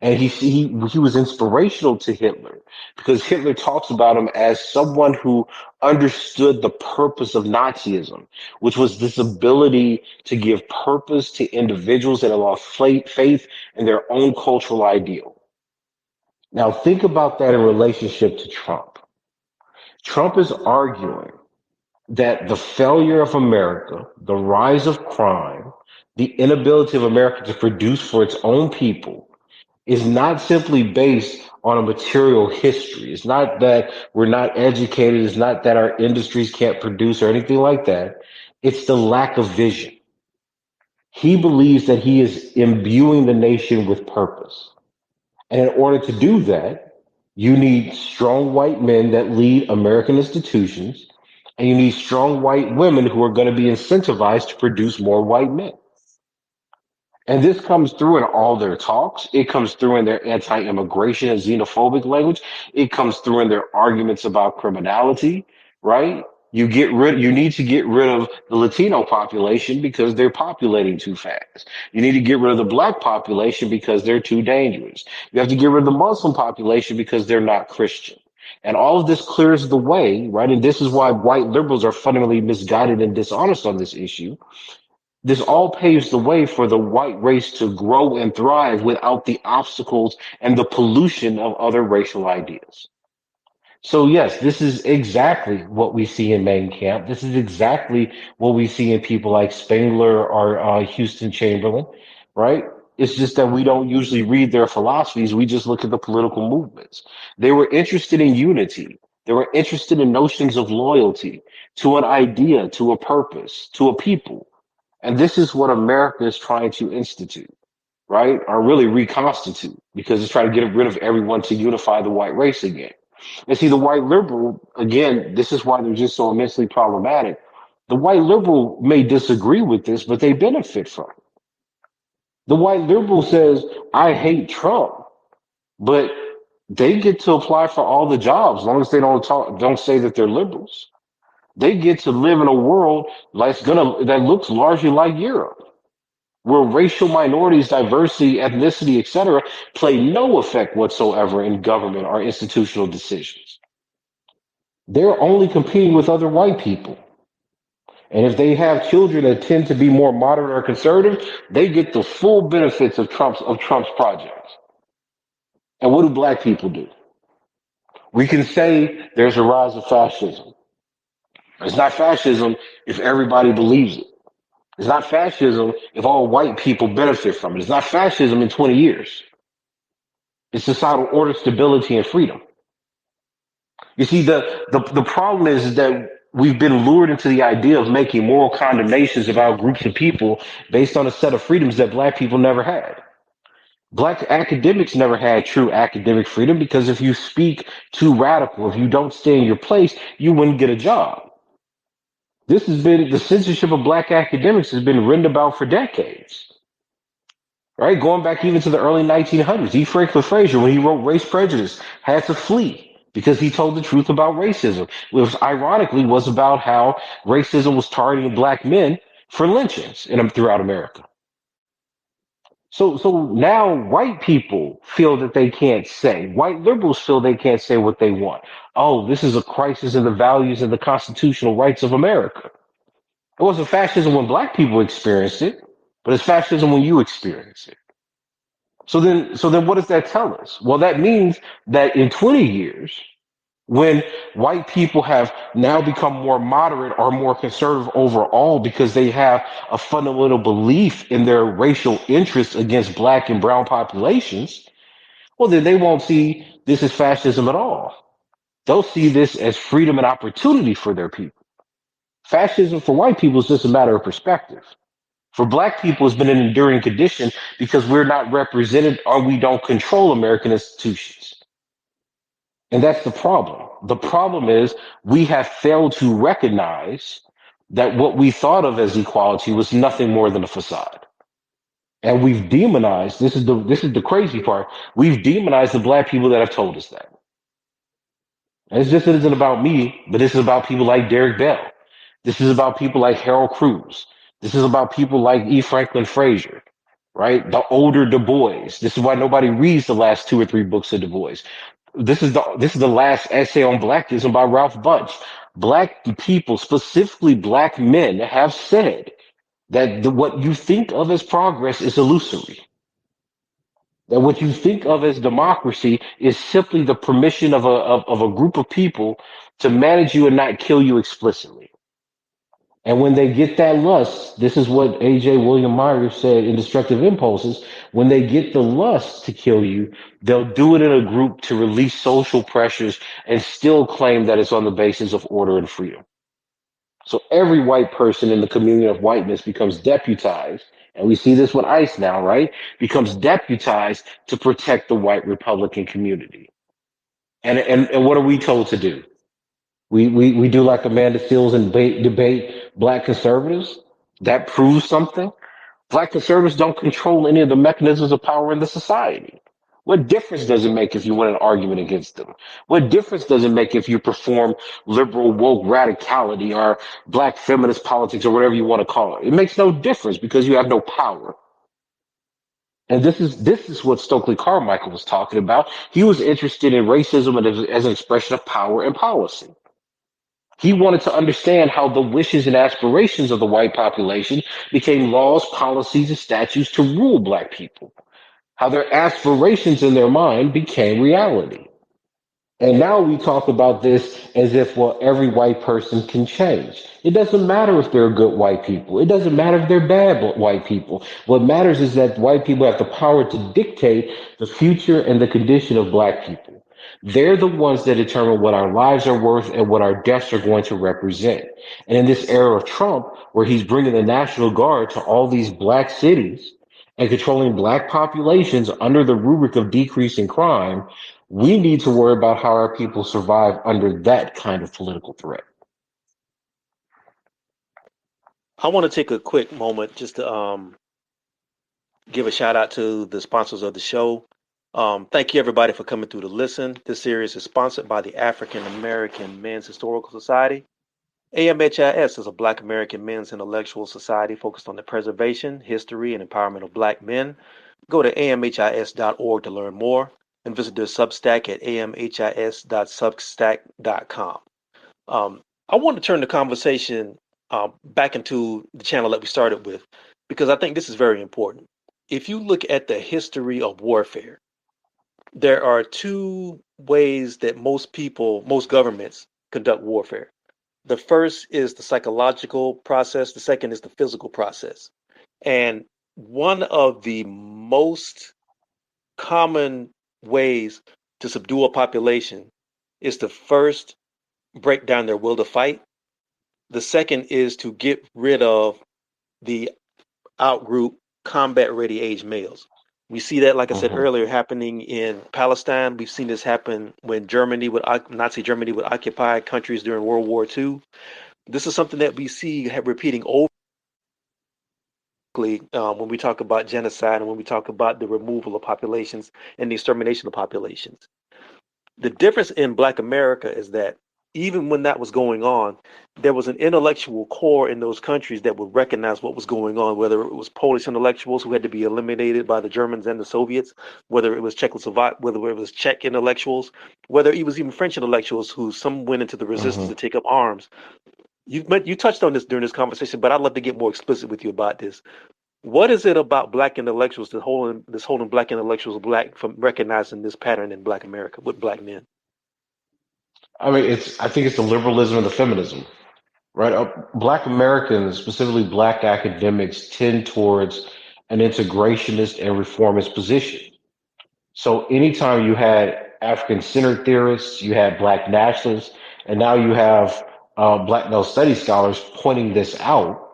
And he was inspirational to Hitler because Hitler talks about him as someone who understood the purpose of Nazism, which was this ability to give purpose to individuals that have lost faith in their own cultural ideal. Now think about that in relationship to Trump. Trump is arguing that the failure of America, the rise of crime, the inability of America to produce for its own people is not simply based on a material history. It's not that we're not educated. It's not that our industries can't produce or anything like that. It's the lack of vision. He believes that he is imbuing the nation with purpose. And in order to do that, you need strong white men that lead American institutions, and you need strong white women who are going to be incentivized to produce more white men. And this comes through in all their talks. It comes through in their anti-immigration and xenophobic language. It comes through in their arguments about criminality, right? You need to get rid of the Latino population because they're populating too fast. You need to get rid of the black population because they're too dangerous. You have to get rid of the Muslim population because they're not Christian. And all of this clears the way, right? And this is why white liberals are fundamentally misguided and dishonest on this issue. This all paves the way for the white race to grow and thrive without the obstacles and the pollution of other racial ideas. So yes, this is exactly what we see in Mein Camp. This is exactly what we see in people like Spengler or Houston Chamberlain, right? It's just that we don't usually read their philosophies. We just look at the political movements. They were interested in unity. They were interested in notions of loyalty to an idea, to a purpose, to a people. And this is what America is trying to institute, right? Or really reconstitute, because it's trying to get rid of everyone to unify the white race again. And see, the white liberal, again, this is why they're just so immensely problematic. The white liberal may disagree with this, but they benefit from it. The white liberal says, I hate Trump, but they get to apply for all the jobs as long as they don't say that they're liberals. They get to live in a world that looks largely like Europe, where racial minorities, diversity, ethnicity, etc., play no effect whatsoever in government or institutional decisions. They're only competing with other white people. And if they have children that tend to be more moderate or conservative, they get the full benefits of Trump's projects. And what do black people do? We can say there's a rise of fascism. It's not fascism if everybody believes it. It's not fascism if all white people benefit from it. It's not fascism in 20 years. It's societal order, stability, and freedom. You see, the problem is that We've been lured into the idea of making moral condemnations about groups of people based on a set of freedoms that black people never had. Black academics never had true academic freedom because if you speak too radical, if you don't stay in your place, you wouldn't get a job. This has been the censorship of black academics has been written about for decades, right? Going back even to the early 1900s. E. Franklin Frazier, when he wrote Race Prejudice, had to flee because he told the truth about racism, which ironically was about how racism was targeting black men for lynchings throughout America. So now white people feel that they can't say, white liberals feel they can't say what they want. Oh, this is a crisis in the values and the constitutional rights of America. It wasn't fascism when black people experienced it, but it's fascism when you experience it. So then what does that tell us? Well, that means that in 20 years, when white people have now become more moderate or more conservative overall because they have a fundamental belief in their racial interests against black and brown populations, well, then they won't see this as fascism at all. They'll see this as freedom and opportunity for their people. Fascism for white people is just a matter of perspective. For black people, it's been an enduring condition because we're not represented or we don't control American institutions. And that's the problem. The problem is we have failed to recognize that what we thought of as equality was nothing more than a facade. And we've demonized, this is the crazy part. We've demonized the black people that have told us that. And it's just it isn't about me, but this is about people like Derek Bell. This is about people like Harold Cruz. This is about people like E. Franklin Frazier, right? The older Du Bois. This is why nobody reads the last two or three books of Du Bois. This is the last essay on blackism by Ralph Bunche. Black people, specifically black men, have said that what you think of as progress is illusory. That what you think of as democracy is simply the permission of a group of people to manage you and not kill you explicitly. And when they get that lust, this is what A.J. William Myers said in Destructive Impulses. When they get the lust to kill you, they'll do it in a group to release social pressures and still claim that it's on the basis of order and freedom. So every white person in the community of whiteness becomes deputized, and we see this with ICE now, right? Becomes deputized to protect the white Republican community. And what are we told to do? We do like Amanda Seals and debate black conservatives. That proves something. Black conservatives don't control any of the mechanisms of power in the society. What difference does it make if you win an argument against them? What difference does it make if you perform liberal woke radicality or black feminist politics or whatever you want to call it? It makes no difference because you have no power. And this is what Stokely Carmichael was talking about. He was interested in racism as an expression of power and policy. He wanted to understand how the wishes and aspirations of the white population became laws, policies, and statutes to rule black people. How their aspirations in their mind became reality. And now we talk about this as if, well, every white person can change. It doesn't matter if they're good white people. It doesn't matter if they're bad white people. What matters is that white people have the power to dictate the future and the condition of black people. They're the ones that determine what our lives are worth and what our deaths are going to represent. And in this era of Trump, where he's bringing the National Guard to all these black cities and controlling black populations under the rubric of decreasing crime, we need to worry about how our people survive under that kind of political threat. I want to take a quick moment just to give a shout out to the sponsors of the show. Thank you everybody for coming through to listen. This series is sponsored by the African American Men's Historical Society. AMHIS is a Black American men's intellectual society focused on the preservation, history, and empowerment of Black men. Go to amhis.org to learn more and visit their Substack at amhis.substack.com. I want to turn the conversation back into the channel that we started with because I think this is very important. If you look at the history of warfare, there are two ways that most governments conduct warfare. The first is the psychological process, the second is the physical process. And one of the most common ways to subdue a population is to first break down their will to fight The second is to get rid of the outgroup combat ready age males. We see that, like I said Hmm. earlier, happening in Palestine. We've seen this happen when Nazi Germany would occupy countries during World War II. This is something that we see repeating over when we talk about genocide and when we talk about the removal of populations and the extermination of populations. The difference in Black America is that even when that was going on, there was an intellectual core in those countries that would recognize what was going on, whether it was Polish intellectuals who had to be eliminated by the Germans and the Soviets, whether it was whether it was Czech intellectuals, whether it was even French intellectuals who some went into the resistance Hmm. to take up arms. You touched on this during this conversation, but I'd love to get more explicit with you about this. What is it about Black intellectuals holding Black intellectuals black from recognizing this pattern in Black America with Black men? I mean, I think it's the liberalism and the feminism, right? Black Americans, specifically Black academics, tend towards an integrationist and reformist position. So anytime you had African centered theorists, you had Black nationalists, and now you have Black male studies scholars pointing this out,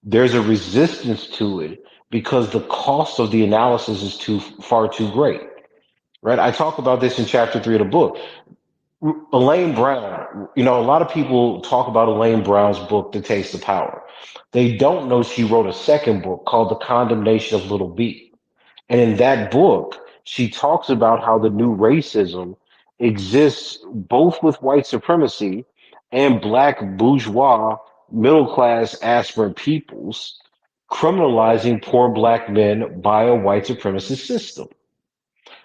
there's a resistance to it because the cost of the analysis is far too great, right? I talk about this in chapter 3 of the book. Elaine Brown, a lot of people talk about Elaine Brown's book, The Taste of Power. They don't know she wrote a second book called The Condemnation of Little B. And in that book, she talks about how the new racism exists both with white supremacy and black bourgeois, middle class aspirant peoples, criminalizing poor black men by a white supremacist system.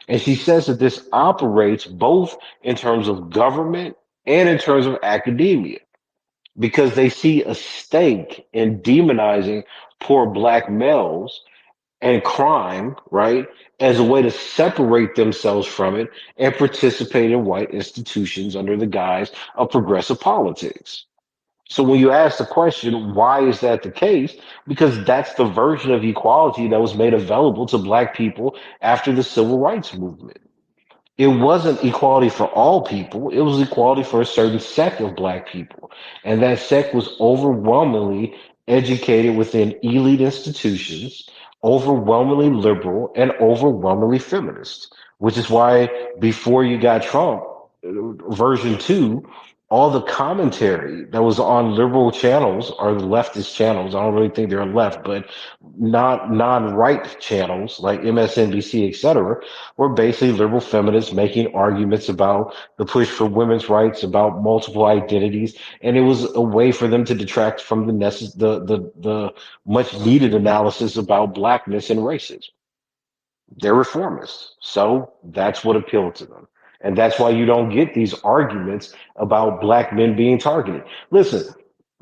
And she says that this operates both in terms of government and in terms of academia because they see a stake in demonizing poor black males and crime, right, as a way to separate themselves from it and participate in white institutions under the guise of progressive politics. So when you ask the question, why is that the case? Because that's the version of equality that was made available to black people after the civil rights movement. It wasn't equality for all people. It was equality for a certain sect of black people. And that sect was overwhelmingly educated within elite institutions, overwhelmingly liberal, and overwhelmingly feminist, which is why before you got Trump, version two, all the commentary that was on liberal channels or the leftist channels, I don't really think they're left, but not non-right channels like MSNBC, et cetera, were basically liberal feminists making arguments about the push for women's rights, about multiple identities, and it was a way for them to detract from the much needed analysis about blackness and racism. They're reformists, so that's what appealed to them. And that's why you don't get these arguments about black men being targeted. Listen,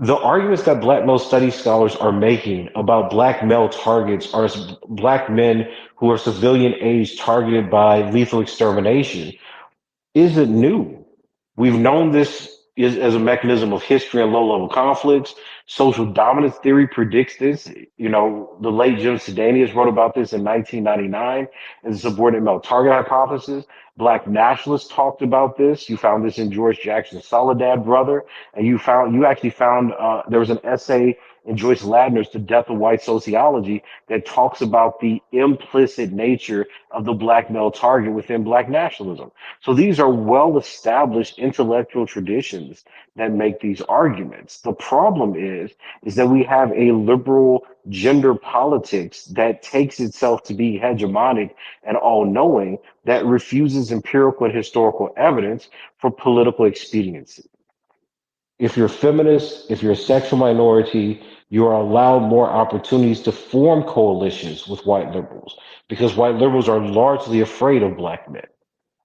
the arguments that black male studies scholars are making about black male targets are black men who are civilian age targeted by lethal extermination isn't new. We've known this as a mechanism of history and low-level conflicts. Social dominance theory predicts this. The late Jim Sedanius wrote about this in 1999 as the subordinate male target hypothesis. Black nationalists talked about this. You found this in George Jackson's Soledad Brother, and you actually found there was an essay in Joyce Ladner's The Death of White Sociology that talks about the implicit nature of the black male target within black nationalism. So these are well established intellectual traditions that make these arguments. The problem is that we have a liberal gender politics that takes itself to be hegemonic and all knowing that refuses empirical and historical evidence for political expediency. If you're a feminist, if you're a sexual minority, you are allowed more opportunities to form coalitions with white liberals because white liberals are largely afraid of black men.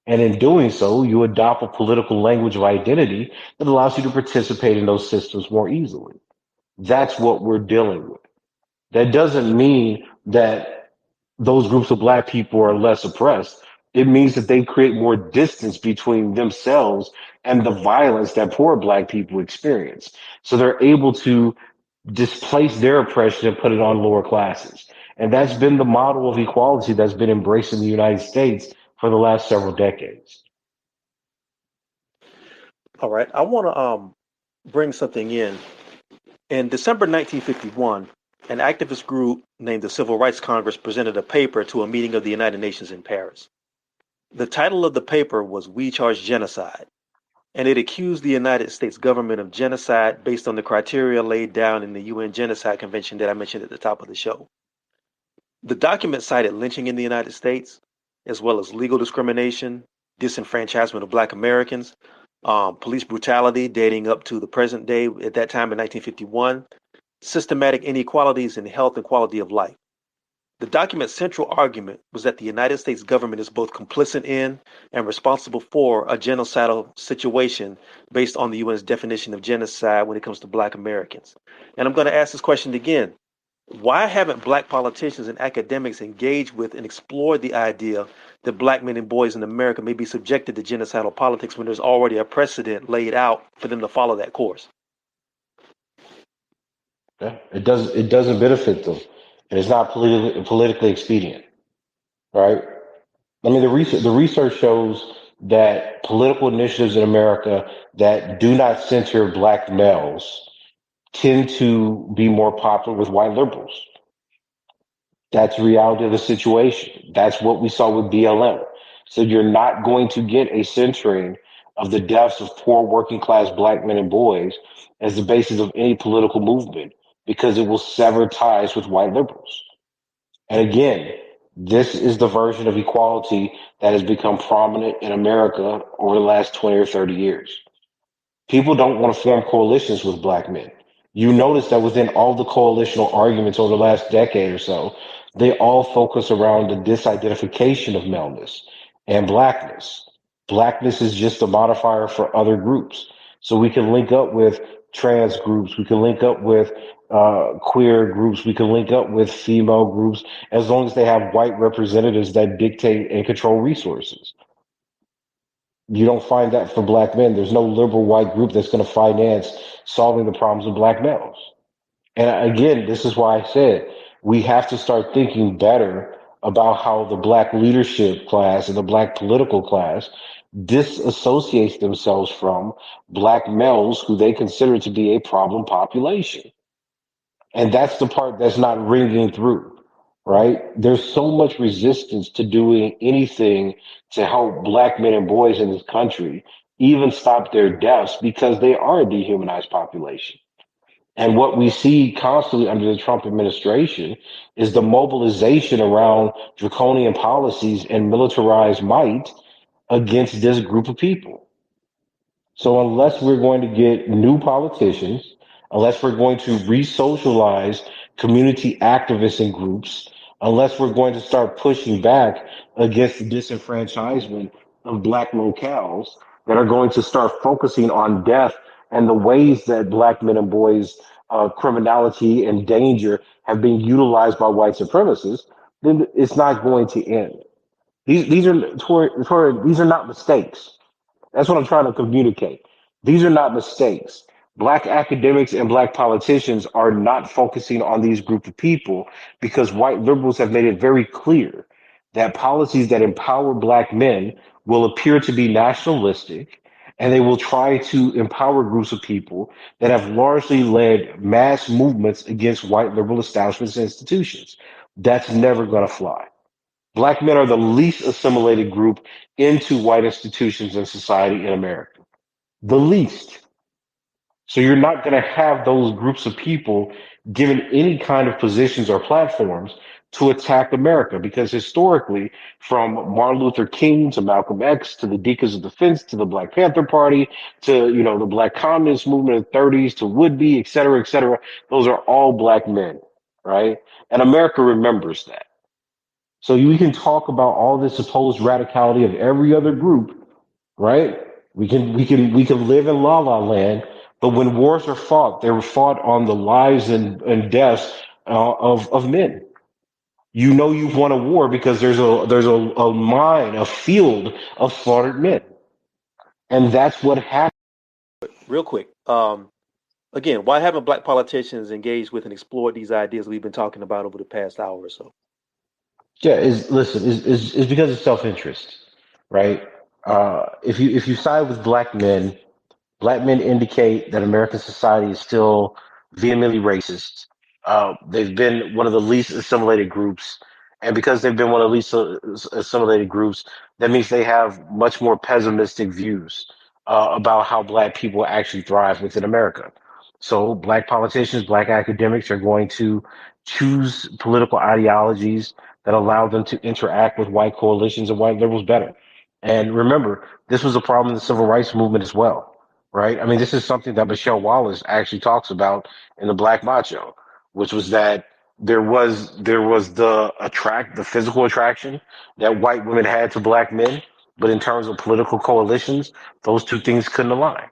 And in doing so, you adopt a political language of identity that allows you to participate in those systems more easily. That's what we're dealing with. That doesn't mean that those groups of black people are less oppressed. It means that they create more distance between themselves and the violence that poor black people experience. So they're able to displace their oppression and put it on lower classes. And that's been the model of equality that's been embraced in the United States for the last several decades. All right, I want to bring something in. In December 1951, an activist group named the Civil Rights Congress presented a paper to a meeting of the United Nations in Paris. The title of the paper was "We Charge Genocide," and it accused the United States government of genocide based on the criteria laid down in the UN Genocide Convention that I mentioned at the top of the show. The document cited lynching in the United States, as well as legal discrimination, disenfranchisement of Black Americans, police brutality dating up to the present day at that time in 1951, systematic inequalities in health and quality of life. The document's central argument was that the United States government is both complicit in and responsible for a genocidal situation based on the UN's definition of genocide when it comes to Black Americans. And I'm going to ask this question again. Why haven't Black politicians and academics engaged with and explored the idea that Black men and boys in America may be subjected to genocidal politics when there's already a precedent laid out for them to follow that course? Yeah, it doesn't benefit them, and it's not politically expedient, right? I mean, the research shows that political initiatives in America that do not center black males tend to be more popular with white liberals. That's the reality of the situation. That's what we saw with BLM. So you're not going to get a centering of the deaths of poor working class black men and boys as the basis of any political movement because it will sever ties with white liberals. And again, this is the version of equality that has become prominent in America over the last 20 or 30 years. People don't want to form coalitions with black men. You notice that within all the coalitional arguments over the last decade or so, they all focus around the disidentification of maleness and blackness. Blackness is just a modifier for other groups. So we can link up with trans groups, we can link up with queer groups, we can link up with female groups, as long as they have white representatives that dictate and control resources. You don't find that for black men. There's no liberal white group that's going to finance solving the problems of black males. And again, this is why I said we have to start thinking better about how the black leadership class and the black political class disassociates themselves from black males who they consider to be a problem population. And that's the part that's not ringing through, right? There's so much resistance to doing anything to help black men and boys in this country even stop their deaths because they are a dehumanized population. And what we see constantly under the Trump administration is the mobilization around draconian policies and militarized might against this group of people. So unless we're going to get new politicians, unless we're going to re-socialize community activists and groups, unless we're going to start pushing back against the disenfranchisement of black locales that are going to start focusing on death and the ways that black men and boys criminality and danger have been utilized by white supremacists, then it's not going to end. These are these are not mistakes. That's what I'm trying to communicate. These are not mistakes. Black academics and black politicians are not focusing on these group of people because white liberals have made it very clear that policies that empower black men will appear to be nationalistic and they will try to empower groups of people that have largely led mass movements against white liberal establishments and institutions. That's never going to fly. Black men are the least assimilated group into white institutions and society in America. The least. So you're not going to have those groups of people given any kind of positions or platforms to attack America because historically, from Martin Luther King to Malcolm X to the Deacons of Defense to the Black Panther Party to the Black Communist Movement in the 30s to Woodby, et cetera, those are all black men, right? And America remembers that. So we can talk about all this supposed radicality of every other group, right? We can live in la la land, but when wars are fought, they were fought on the lives and deaths of men. You know you've won a war because there's a mine, a field of slaughtered men, and that's what happened. Real quick. Again, why haven't Black politicians engaged with and explored these ideas we've been talking about over the past hour or so? Yeah, is listen, is because of self interest, right? If you side with black men indicate that American society is still vehemently racist. They've been one of the least assimilated groups, and because they've been one of the least assimilated groups, that means they have much more pessimistic views about how Black people actually thrive within America. So, Black politicians, Black academics are going to choose political ideologies that allow them to interact with white coalitions and white liberals better. And remember, this was a problem in the civil rights movement as well, right? I mean, this is something that Michelle Wallace actually talks about in the Black Macho, which was that there was the physical attraction that white women had to black men, but in terms of political coalitions, those two things couldn't align,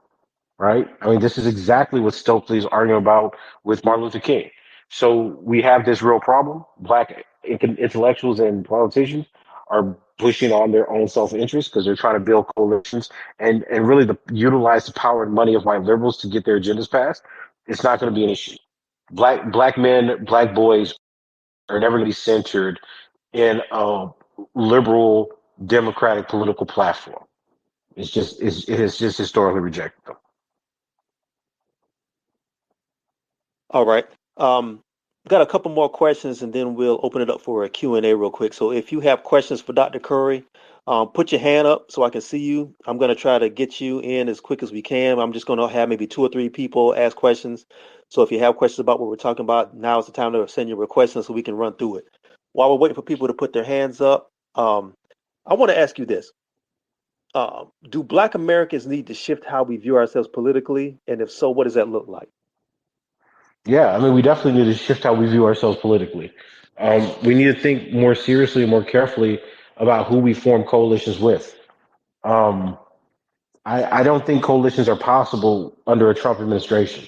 right? I mean, this is exactly what Stokely is arguing about with Martin Luther King. So we have this real problem. Black intellectuals and politicians are pushing on their own self-interest because they're trying to build coalitions and really utilize the power and money of white liberals to get their agendas passed. It's not going to be an issue. Black men, black boys are never going to be centered in a liberal democratic political platform. It has just historically rejected them. All right. Um, got a couple more questions, and then we'll open it up for a Q&A real quick. So if you have questions for Dr. Curry, put your hand up so I can see you. I'm going to try to get you in as quick as we can. I'm just going to have maybe two or three people ask questions. So if you have questions about what we're talking about, now is the time to send your requests in so we can run through it. While we're waiting for people to put their hands up, I want to ask you this. Do Black Americans need to shift how we view ourselves politically? And if so, what does that look like? Yeah, I mean, we definitely need to shift how we view ourselves politically. We need to think more seriously and more carefully about who we form coalitions with. Um, I don't think coalitions are possible under a Trump administration.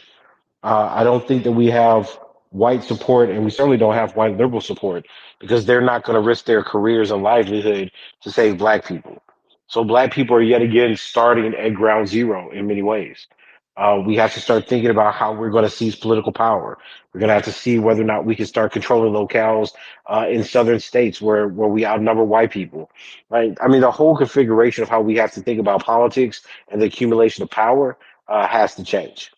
I don't think that we have white support, and we certainly don't have white liberal support because they're not going to risk their careers and livelihood to save black people. So black people are yet again starting at ground zero in many ways. We have to start thinking about how we're going to seize political power. We're going to have to see whether or not we can start controlling locales in southern states where we outnumber white people. Right? I mean, the whole configuration of how we have to think about politics and the accumulation of power has to change.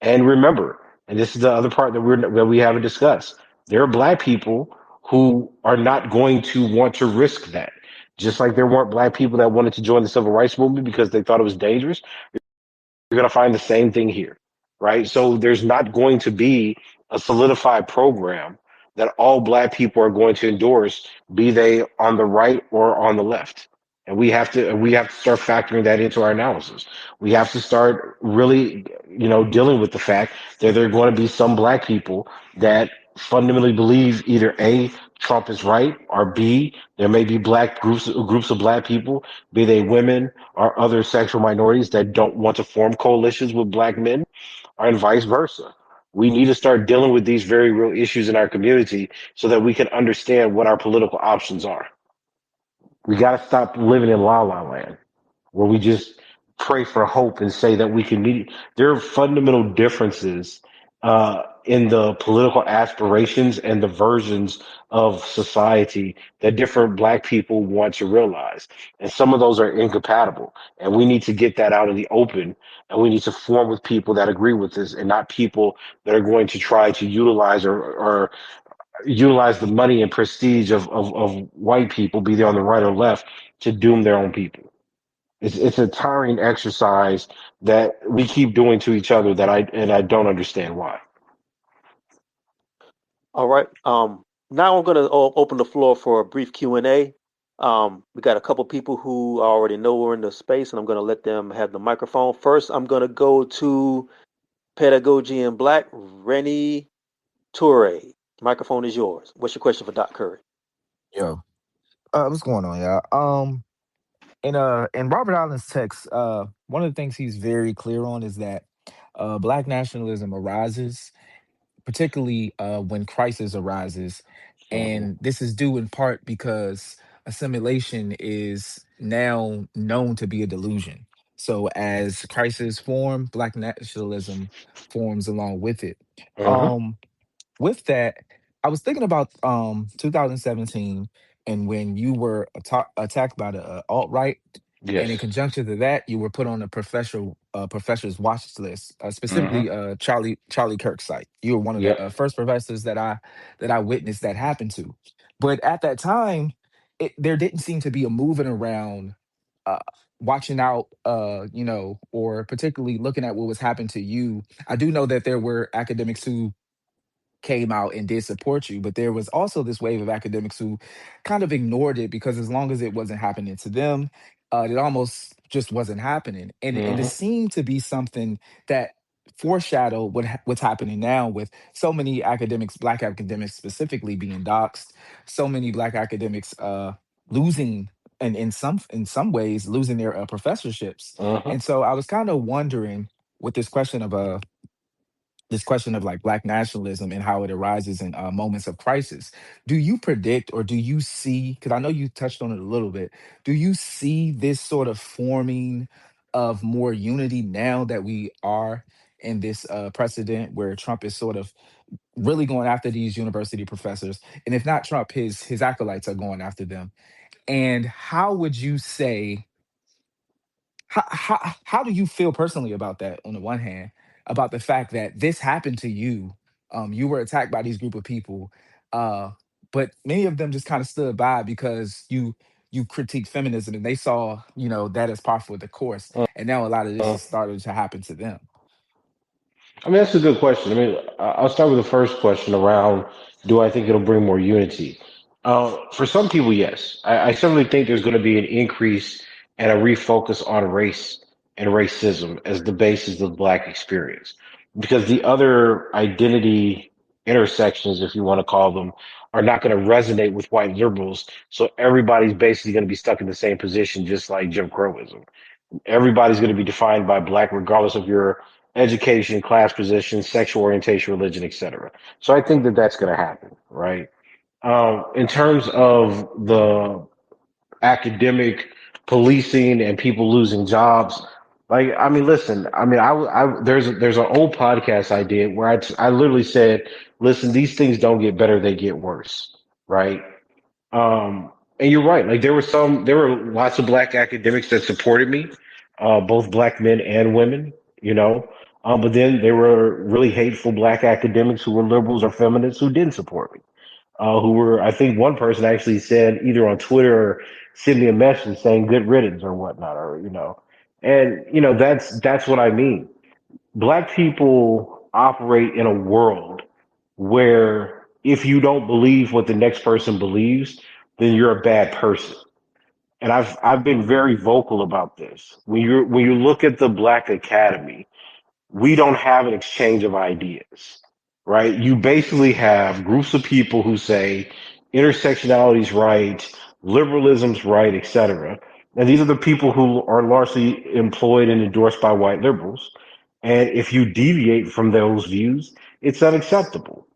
And remember, and this is the other part that we haven't discussed. There are black people who are not going to want to risk that. Just like there weren't black people that wanted to join the civil rights movement because they thought it was dangerous. You're going to find the same thing here, right? So there's not going to be a solidified program that all black people are going to endorse, be they on the right or on the left. And we have to start factoring that into our analysis. We have to start really, dealing with the fact that there are going to be some black people that fundamentally believe either A, Trump is right, or B, there may be black groups of black people, be they women or other sexual minorities that don't want to form coalitions with black men, and vice versa. We need to start dealing with these very real issues in our community so that we can understand what our political options are. We got to stop living in la la land where we just pray for hope and say that we can meet. There are fundamental differences in the political aspirations and the versions of society that different black people want to realize. And some of those are incompatible. And we need to get that out in the open. And we need to form with people that agree with this and not people that are going to try to or utilize the money and prestige of white people, be they on the right or left, to doom their own people. It's a tiring exercise that we keep doing to each other that I don't understand why. All right. Now I'm going to open the floor for a brief Q&A. We got a couple people who I already know we're in the space, and I'm going to let them have the microphone. First, I'm going to go to Pedagogy in Black, Rennie Toure. Microphone is yours. What's your question for Doc Curry? Yo, what's going on, y'all? In Robert Allen's text, one of the things he's very clear on is that black nationalism arises, particularly when crisis arises, Hmm. and this is due in part because assimilation is now known to be a delusion. So as crises form, black nationalism forms along with it. Hmm. Um, with that, I was thinking about 2017 and when you were attacked by the alt right, and in Yes. conjunction to that, you were put on a professors' watch list, Hmm. specifically Charlie Kirk's site. You were one of the Yep. first professors that I witnessed that happen to. But at that time, there didn't seem to be a moving around, uh, watching out, or particularly looking at what was happening to you. I do know that there were academics who came out and did support you, but there was also this wave of academics who kind of ignored it because as long as it wasn't happening to them, it almost just wasn't happening. And it Hmm. seemed to be something that foreshadowed what's happening now with so many academics, black academics specifically, being doxxed, so many black academics losing, and in some ways losing their professorships. Hmm. And so I was kind of wondering with this question of like black nationalism and how it arises in moments of crisis. Do you predict, or do you see, because I know you touched on it a little bit, do you see this sort of forming of more unity now that we are in this precedent where Trump is sort of really going after these university professors, and if not Trump, his acolytes are going after them? And how would you say, how do you feel personally about that, on the one hand, about the fact that this happened to you? You were attacked by these group of people, uh, but many of them just kind of stood by because you critiqued feminism and they saw, that as par for the course. And now a lot of this is starting to happen to them. I mean, that's a good question. I mean, I'll start with the first question around, do I think it'll bring more unity? For some people, yes. I certainly think there's going to be an increase and a refocus on race and racism as the basis of the Black experience. Because the other identity intersections, if you want to call them, are not going to resonate with white liberals. So everybody's basically going to be stuck in the same position, just like Jim Crowism. Everybody's going to be defined by black, regardless of your education, class position, sexual orientation, religion, etc. So I think that that's going to happen, right? In terms of the academic policing and people losing jobs, like I mean, listen, I mean, there's an old podcast I did where I literally said, listen, these things don't get better, they get worse, right? And you're right. Like there were lots of black academics that supported me, both black men and women, you know. But then there were really hateful black academics who were liberals or feminists who didn't support me. Who were, I think one person actually said either on Twitter or sent me a message saying good riddance or whatnot, or, and, that's what I mean. Black people operate in a world where if you don't believe what the next person believes, then you're a bad person. And I've been very vocal about this. When you look at the Black Academy, we don't have an exchange of ideas, right? You basically have groups of people who say intersectionality's right, liberalism's right, etc. And these are the people who are largely employed and endorsed by white liberals. And if you deviate from those views, it's unacceptable.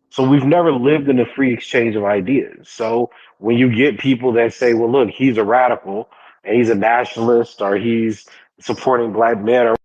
So we've never lived in a free exchange of ideas. So when you get people that say, well, look, he's a radical and he's a nationalist or he's supporting black men or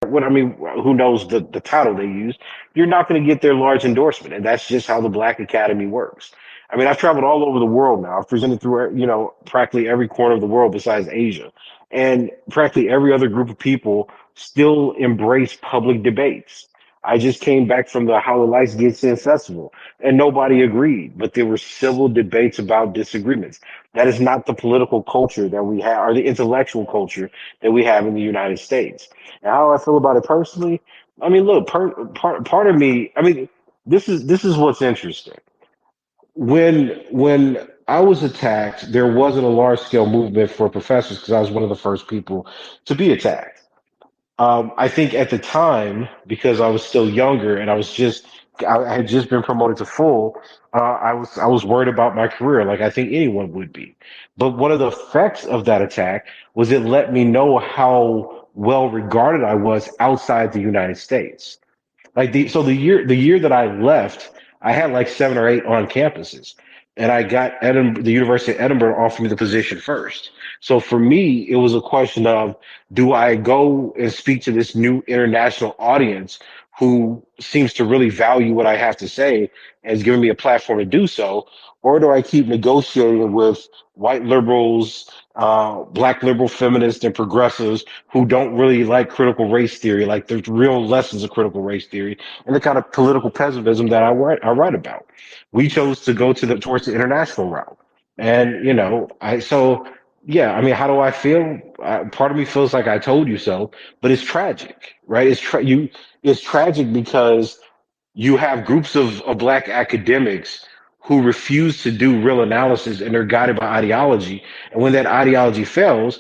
what I mean, who knows the title they use, you're not going to get their large endorsement. And that's just how the Black Academy works. I mean, I've traveled all over the world now. I've presented through, practically every corner of the world besides Asia. And practically every other group of people still embrace public debates. I just came back from the How the Lights Gets In festival and nobody agreed, but there were civil debates about disagreements. That is not the political culture that we have or the intellectual culture that we have in the United States. And how I feel about it personally, I mean, look, part of me, I mean, this is what's interesting. When I was attacked, there wasn't a large scale movement for professors because I was one of the first people to be attacked. I think at the time, because I was still younger and I had just been promoted to full, I was worried about my career, like I think anyone would be. But one of the effects of that attack was it let me know how well regarded I was outside the United States. Like the year that I left, I had like 7 or 8 on campuses, and I got the University of Edinburgh offered me the position first. So for me, it was a question of do I go and speak to this new international audience who seems to really value what I have to say and has given me a platform to do so? Or do I keep negotiating with white liberals, black liberal feminists, and progressives who don't really like critical race theory, like the real lessons of critical race theory, and the kind of political pessimism that I write about? We chose to go towards the international route, and yeah. I mean, how do I feel? Part of me feels like I told you so, but it's tragic, right? It's tragic because you have groups of black academics who refuse to do real analysis and they're guided by ideology. And when that ideology fails,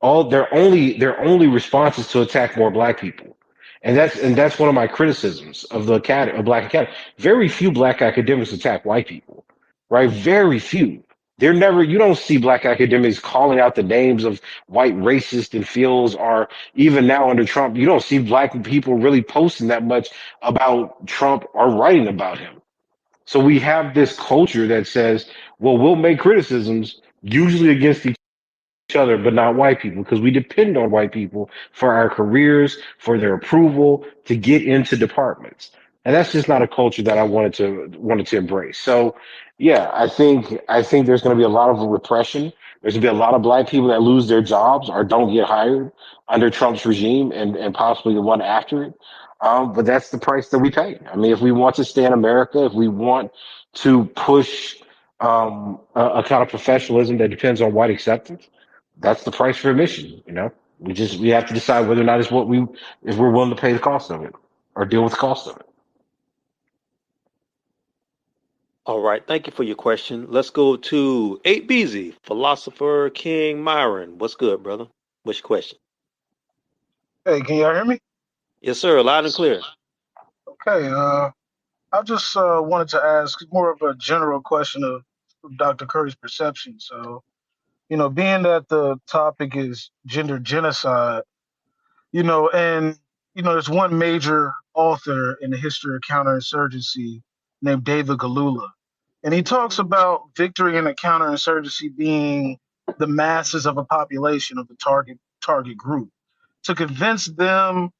all their only response is to attack more black people. And that's one of my criticisms of the academy, of black academy. Very few black academics attack white people, right? Very few. You don't see black academics calling out the names of white racists in fields, or even now under Trump, you don't see black people really posting that much about Trump or writing about him. So we have this culture that says, well, we'll make criticisms usually against each other, but not white people, because we depend on white people for our careers, for their approval, to get into departments. And that's just not a culture that I wanted to embrace. So yeah, I think there's going to be a lot of repression. There's going to be a lot of black people that lose their jobs or don't get hired under Trump's regime and possibly the one after it. But that's the price that we pay. I mean, if we want to stay in America, if we want to push a kind of professionalism that depends on white acceptance, that's the price for admission. We have to decide whether or not if we're willing to pay the cost of it or deal with the cost of it. All right, thank you for your question. Let's go to 8BZ, philosopher King Myron. What's good, brother? What's your question? Hey, can y'all hear me? Yes, sir, loud and clear. Okay, I just wanted to ask more of a general question of Dr. Curry's perception. So, being that the topic is gender genocide, and, there's one major author in the history of counterinsurgency named David Galula. And he talks about victory in a counterinsurgency being the masses of a population of the target group to convince them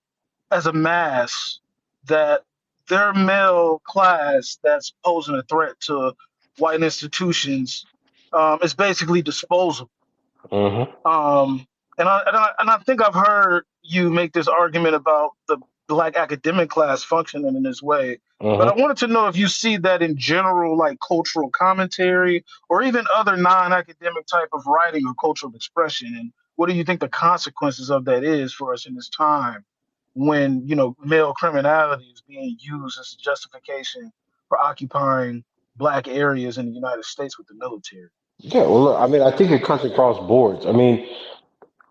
as a mass that their male class that's posing a threat to white institutions is basically disposable. Hmm. Um, and I think I've heard you make this argument about the black academic class functioning in this way. But I Hmm. wanted to know if you see that in general, like cultural commentary or even other non-academic type of writing or cultural expression. And what do you think the consequences of that is for us in this time when, male criminality is being used as a justification for occupying black areas in the United States with the military? Yeah, well, look, I mean, I think it cuts across boards. I mean,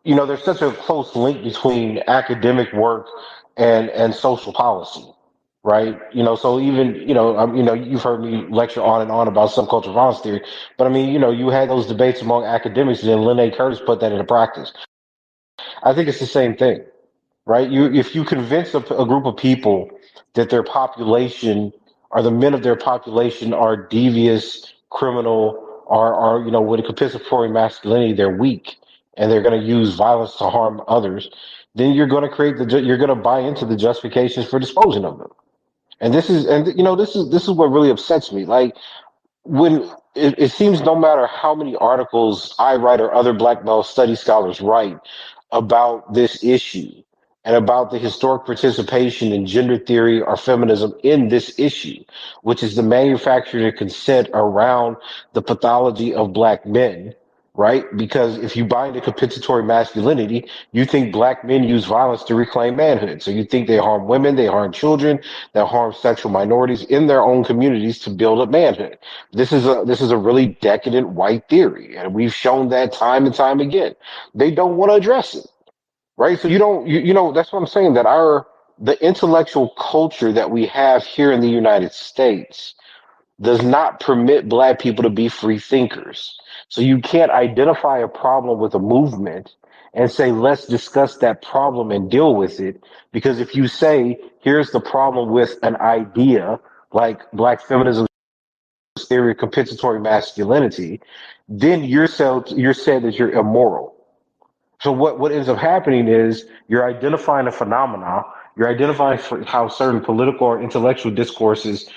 there's such a close link between academic work and social policy, right? So even you've heard me lecture on and on about subcultural violence theory, but I mean, you had those debates among academics, and then Lynn Curtis put that into practice. I think it's the same thing, right? If you convince a group of people that their population or the men of their population are devious, criminal, or with a compensatory masculinity, they're weak and they're going to use violence to harm others, then you're going to buy into the justifications for disposing of them. And this is what really upsets me. Like, when it seems no matter how many articles I write or other black male study scholars write about this issue and about the historic participation in gender theory or feminism in this issue, which is the manufactured consent around the pathology of black men, right? Because if you buy into compensatory masculinity, you think black men use violence to reclaim manhood. So you think they harm women, they harm children, they harm sexual minorities in their own communities to build up manhood. This is a really decadent white theory, and we've shown that time and time again. They don't want to address it, right? So you don't that's what I'm saying, that our the intellectual culture that we have here in the United States does not permit black people to be free thinkers. So you can't identify a problem with a movement and say, let's discuss that problem and deal with it. Because if you say, here's the problem with an idea like black feminism theory of compensatory masculinity, then you're said that you're immoral. So what ends up happening is you're identifying a phenomenon, You're identifying for how certain political or intellectual discourses,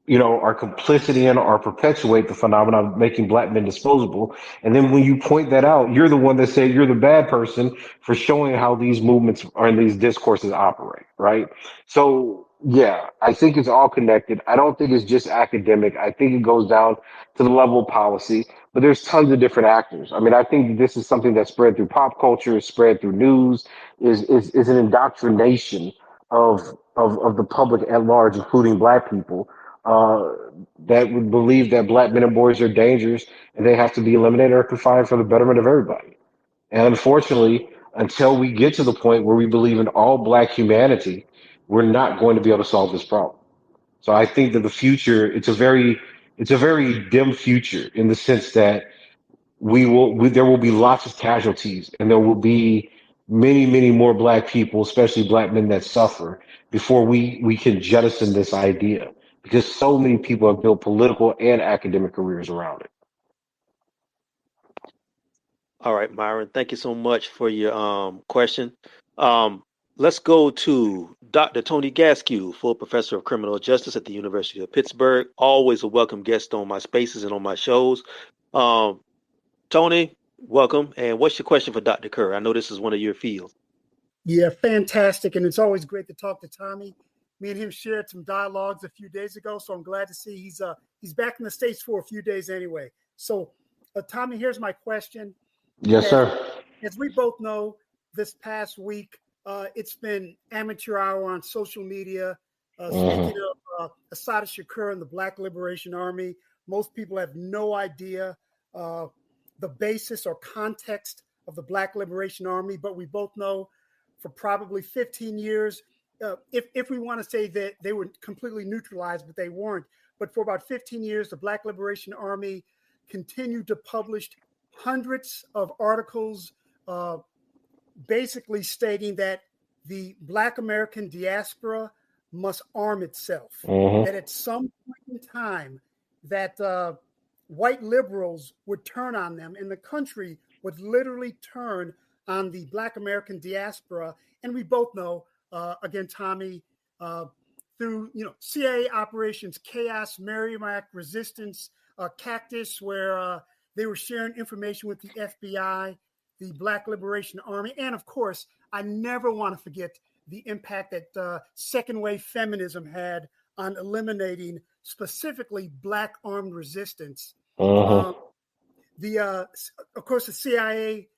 you know, are complicit in or perpetuate the phenomenon of making black men disposable. And then when you point that out, you're the one that said you're the bad person for showing how these movements or these discourses operate, right? So yeah, I think it's all connected. I don't think it's just academic. I think it goes down to the level of policy, but there's tons of different actors. I mean, I think this is something that's spread through pop culture, is spread through news, is an indoctrination of of the public at large, including black people, uh, that would believe that black men and boys are dangerous and they have to be eliminated or confined for the betterment of everybody. And unfortunately, until we get to the point where we believe in all black humanity, we're not going to be able to solve this problem. So I think that the future, it's a very dim future in the sense that there will be lots of casualties and there will be many more black people, especially black men that suffer before we can jettison this idea because so many people have built political and academic careers around it. All right, Myron, thank you so much for your question. Um, let's go to Dr. Tony Gaskew, full professor of criminal justice at the University of Pittsburgh. Always a welcome guest on my spaces and on my shows. Um, Tony, welcome. And what's your question for Dr. Kerr? I know this is one of your fields. Yeah, fantastic. And it's always great to talk to Tommy. Me and him shared some dialogues a few days ago, so I'm glad to see he's back in the States for a few days anyway. So, Tommy, here's my question. Yes, As, sir. as we both know, this past week, it's been amateur hour on social media. Speaking Hmm. of Assata Shakur and the Black Liberation Army, most people have no idea uh, the basis or context of the Black Liberation Army, but we both know for probably 15 years, if we want to say that they were completely neutralized, but they weren't. But for about 15 years, the Black Liberation Army continued to publish hundreds of articles, uh, basically stating that the Black American diaspora must arm itself. Hmm. That at some point in time, that white liberals would turn on them, and the country would literally turn on the Black American diaspora. And we both know, again, Tommy, uh, through CIA operations, Chaos, Merrimack Resistance, Cactus, where they were sharing information with the FBI, the Black Liberation Army, and of course, I never want to forget the impact that second wave feminism had on eliminating specifically Black armed resistance. Hmm. Um, the of course the CIA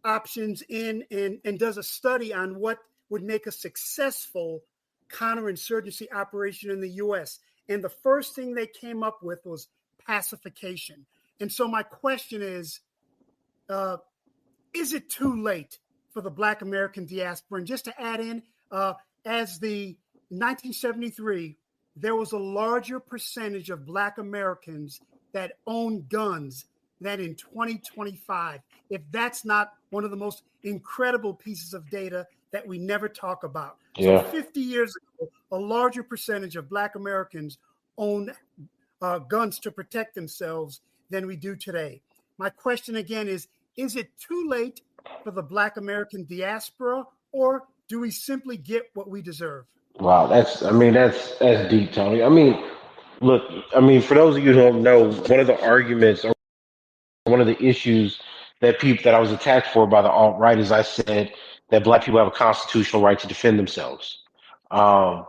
options in and does a study on what would make a successful counterinsurgency operation in the U.S. And the first thing they came up with was pacification. And so my question uh, is it too late for the Black American diaspora? And just to add in, as the 1973, there was a larger percentage of Black Americans that own guns than in 2025. If that's not one of the most incredible pieces of data that we never talk about. So Yeah. 50 years ago, a larger percentage of Black Americans owned guns to protect themselves than we do today. My question again is it too late for the Black American diaspora, or do we simply get what we deserve? Wow. That's deep, Tony. I mean, look, I mean, for those of you who don't know, one of the arguments or one of the issues that I was attacked for by the alt right is I said that black people have a constitutional right to defend themselves. Um,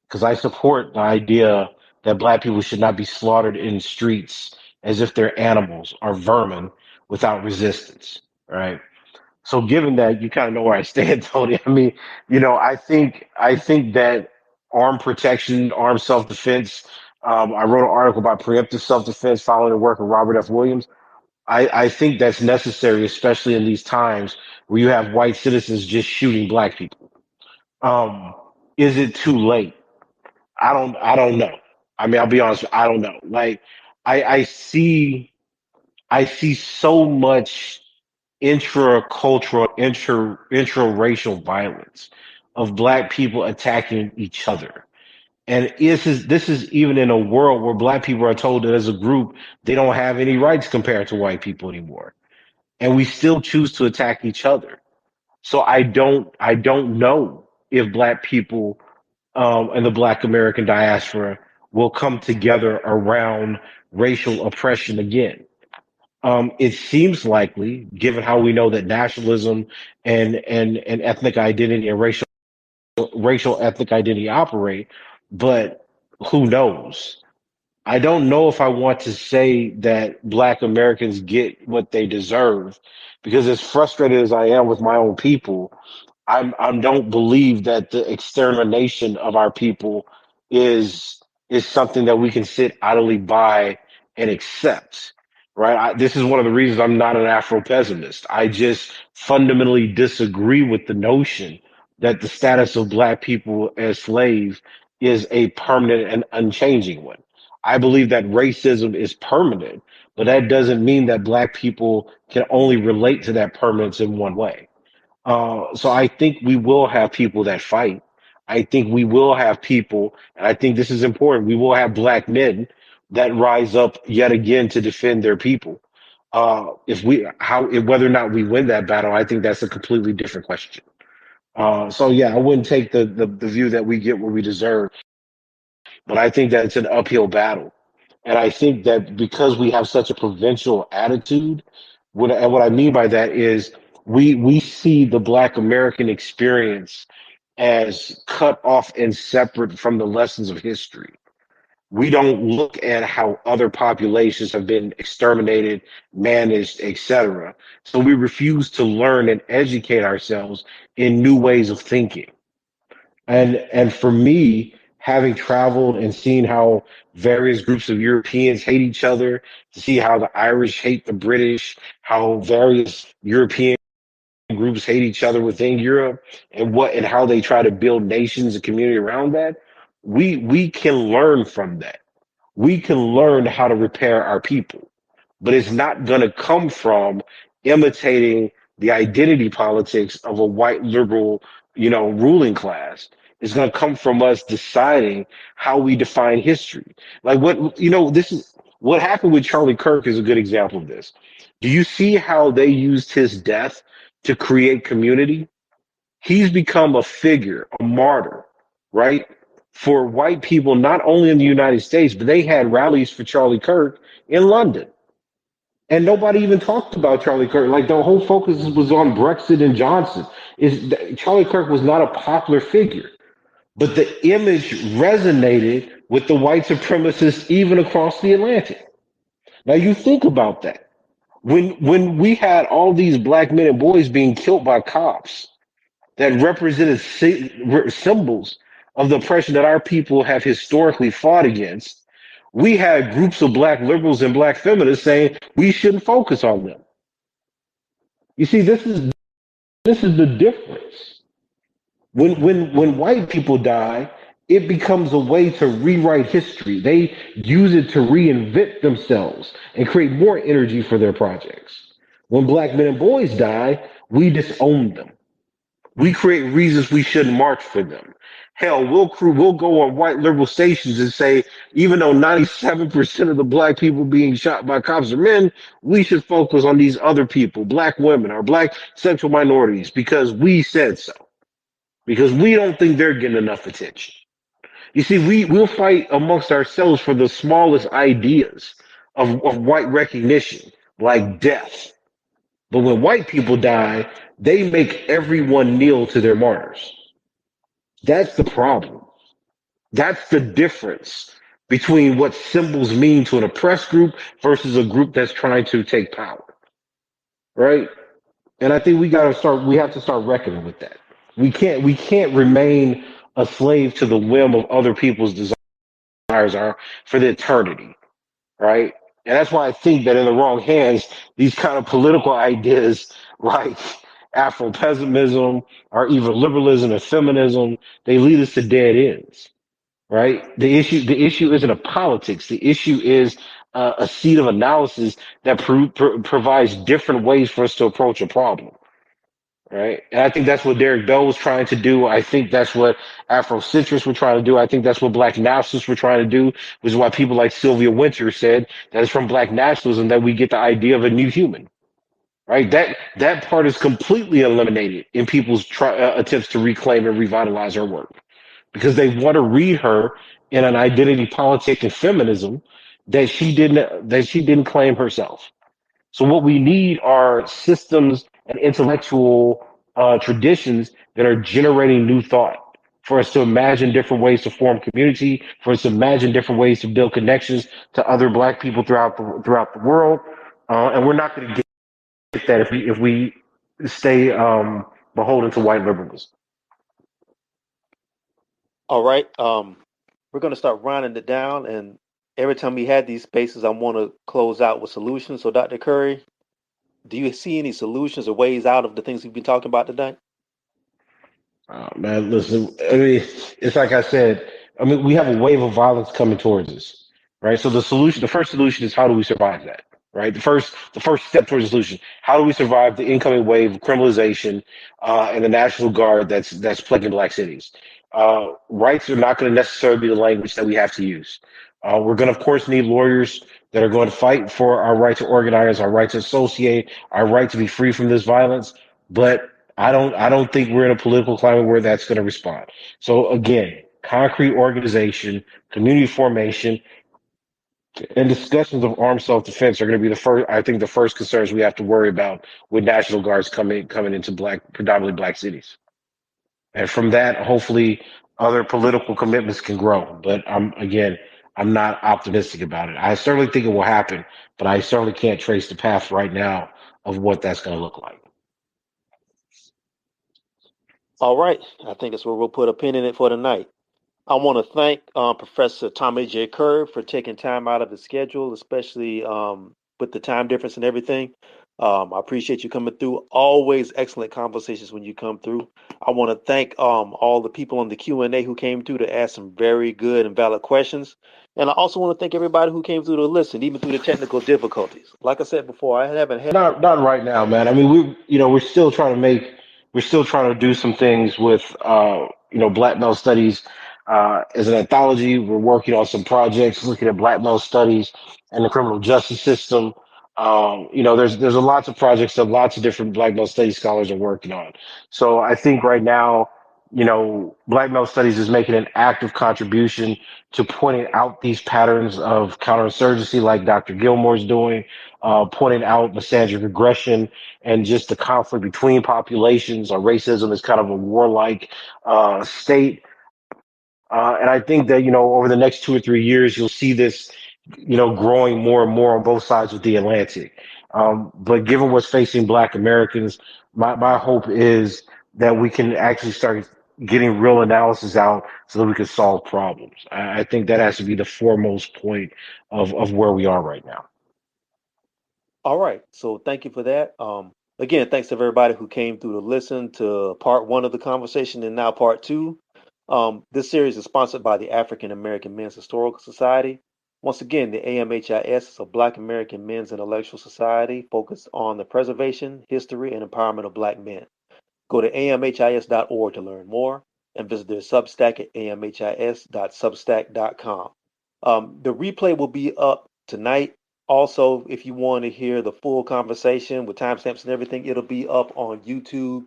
because I support the idea that black people should not be slaughtered in streets as if they're animals or vermin without resistance, right? So given that, you kind of know where I stand, Tony. I mean, I think that armed protection, armed self-defense. I wrote an article about preemptive self-defense following the work of Robert F. Williams. I think that's necessary, especially in these times where you have white citizens just shooting black people. Um, is it too late? I don't know. I mean, I'll be honest, I don't know. Like I see so much intra-cultural, intra-racial violence of black people attacking each other. And this is even in a world where black people are told that as a group they don't have any rights compared to white people anymore. And we still choose to attack each other. So I don't know. if black people and the black American diaspora will come together around racial oppression again. It seems likely, given how we know that nationalism and ethnic identity and racial ethnic identity operate, but who knows? I don't know if I want to say that black Americans get what they deserve because as frustrated as I am with my own people, I don't believe that the extermination of our people is something that we can sit idly by and accept. Right. This is one of the reasons I'm not an Afro pessimist. I just fundamentally disagree with the notion that the status of black people as slaves is a permanent and unchanging one. I believe that racism is permanent, but that doesn't mean that black people can only relate to that permanence in one way. So I think we will have people that fight. I think we will have people, and I think this is important. We will have black men that rise up yet again to defend their people. Whether or not we win that battle, I think that's a completely different question. So yeah, I wouldn't take the view that we get what we deserve, but I think that it's an uphill battle. And I think that because we have such a provincial attitude, what I mean by that is we see the Black American experience as cut off and separate from the lessons of history. We don't look at how other populations have been exterminated, managed, etc. So we refuse to learn and educate ourselves in new ways of thinking. And for me, having traveled and seen how various groups of Europeans hate each other, to see how the Irish hate the British, how various European groups hate each other within Europe, and how they try to build nations and community around that, we can learn from that. We can learn how to repair our people, but it's not going to come from imitating the identity politics of a white liberal, ruling class. It's going to come from us deciding how we define history. Like this is what happened with Charlie Kirk is a good example of this. Do you see how they used his death to create community? He's become a figure, a martyr, right? For white people, not only in the United States, but they had rallies for Charlie Kirk in London. And nobody even talked about Charlie Kirk. Like the whole focus was on Brexit and Johnson. Charlie Kirk was not a popular figure, but the image resonated with the white supremacists even across the Atlantic. Now you think about that. When we had all these black men and boys being killed by cops that represented symbols of the oppression that our people have historically fought against, we had groups of black liberals and black feminists saying we shouldn't focus on them. You see, this is the difference. When white people die, it becomes a way to rewrite history. They use it to reinvent themselves and create more energy for their projects. When black men and boys die, we disown them. We create reasons we shouldn't march for them. Hell, we'll go on white liberal stations and say, even though 97% of the black people being shot by cops are men, we should focus on these other people, black women or black sexual minorities, because we said so. Because we don't think they're getting enough attention. You see, we'll fight amongst ourselves for the smallest ideas of white recognition, like death. But when white people die, they make everyone kneel to their martyrs. That's the problem. That's the difference between what symbols mean to an oppressed group versus a group that's trying to take power. Right? And I think we have to start reckoning with that. We can't remain a slave to the whim of other people's desires are for the eternity. Right? And that's why I think that in the wrong hands, these kind of political ideas like Afro pessimism or even liberalism and feminism, they lead us to dead ends. Right? The issue isn't a politics. The issue is a seed of analysis that provides different ways for us to approach a problem. Right? And I think that's what Derek Bell was trying to do. I think that's what Afrocentrists were trying to do. I think that's what Black nationalists were trying to do, which is why people like Sylvia Wynter said that it's from Black nationalism that we get the idea of a new human. right? That part is completely eliminated in people's attempts to reclaim and revitalize her work because they want to read her in an identity politics and feminism that she didn't claim herself. So what we need are systems and intellectual traditions that are generating new thought for us to imagine different ways to form community, for us to imagine different ways to build connections to other Black people throughout the world. And we're not going to get that if we stay beholden to white liberalism. All right. We're going to start rounding it down, and every time we had these spaces, I want to close out with solutions. So, Dr. Curry, do you see any solutions or ways out of the things we've been talking about today? Man, listen, I mean, it's like I said, I mean, we have a wave of violence coming towards us, right? So the first solution is how do we survive that, right? The first step towards the solution, how do we survive the incoming wave of criminalization, and the National Guard that's plaguing Black cities? Rights are not going to necessarily be the language that we have to use. We're going to, of course, need lawyers that are going to fight for our right to organize, our right to associate, our right to be free from this violence. But I don't think we're in a political climate where that's going to respond. So again, concrete organization, community formation, and discussions of armed self-defense are going to be the first. I think the first concerns we have to worry about with National Guards coming into predominantly Black cities. And from that, hopefully, other political commitments can grow. But I'm not optimistic about it. I certainly think it will happen, but I certainly can't trace the path right now of what that's going to look like. All right. I think that's where we'll put a pin in it for tonight. I want to thank Professor Tommy J. Kerr for taking time out of his schedule, especially with the time difference and everything. I appreciate you coming through. Always excellent conversations when you come through. I want to thank all the people on the Q&A who came through to ask some very good and valid questions. And I also want to thank everybody who came through to listen, even through the technical difficulties. Like I said before, I haven't had. Not right now, man. I mean, we're still trying to do some things with Black male studies as an anthology. We're working on some projects looking at Black male studies and the criminal justice system. There's a lots of projects that lots of different Black male studies scholars are working on. So I think right now, Black male studies is making an active contribution to pointing out these patterns of counterinsurgency, like Dr. Gilmore's doing, pointing out misandric aggression and just the conflict between populations. Or racism is kind of a warlike state. And I think that, over the next 2 or 3 years, you'll see this, growing more and more on both sides of the Atlantic. But given what's facing Black Americans, my hope is that we can actually start getting real analysis out so that we can solve problems. I think that has to be the foremost point of where we are right now. All right. So thank you for that. Again, thanks to everybody who came through to listen to part one of the conversation and now part two. This series is sponsored by the African American Men's Historical Society. Once again, the AMHIS is a Black American Men's Intellectual Society focused on the preservation, history, and empowerment of Black men. Go to amhis.org to learn more and visit their Substack at amhis.substack.com. The replay will be up tonight. Also, if you want to hear the full conversation with timestamps and everything, it'll be up on YouTube.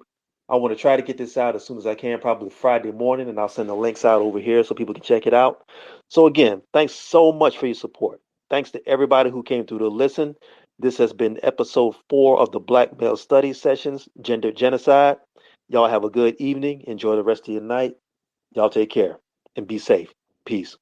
I want to try to get this out as soon as I can, probably Friday morning, and I'll send the links out over here so people can check it out. So again, thanks so much for your support. Thanks to everybody who came through to listen. This has been episode 4 of the Black Male Studies Sessions, Gender Genocide. Y'all have a good evening. Enjoy the rest of your night. Y'all take care and be safe. Peace.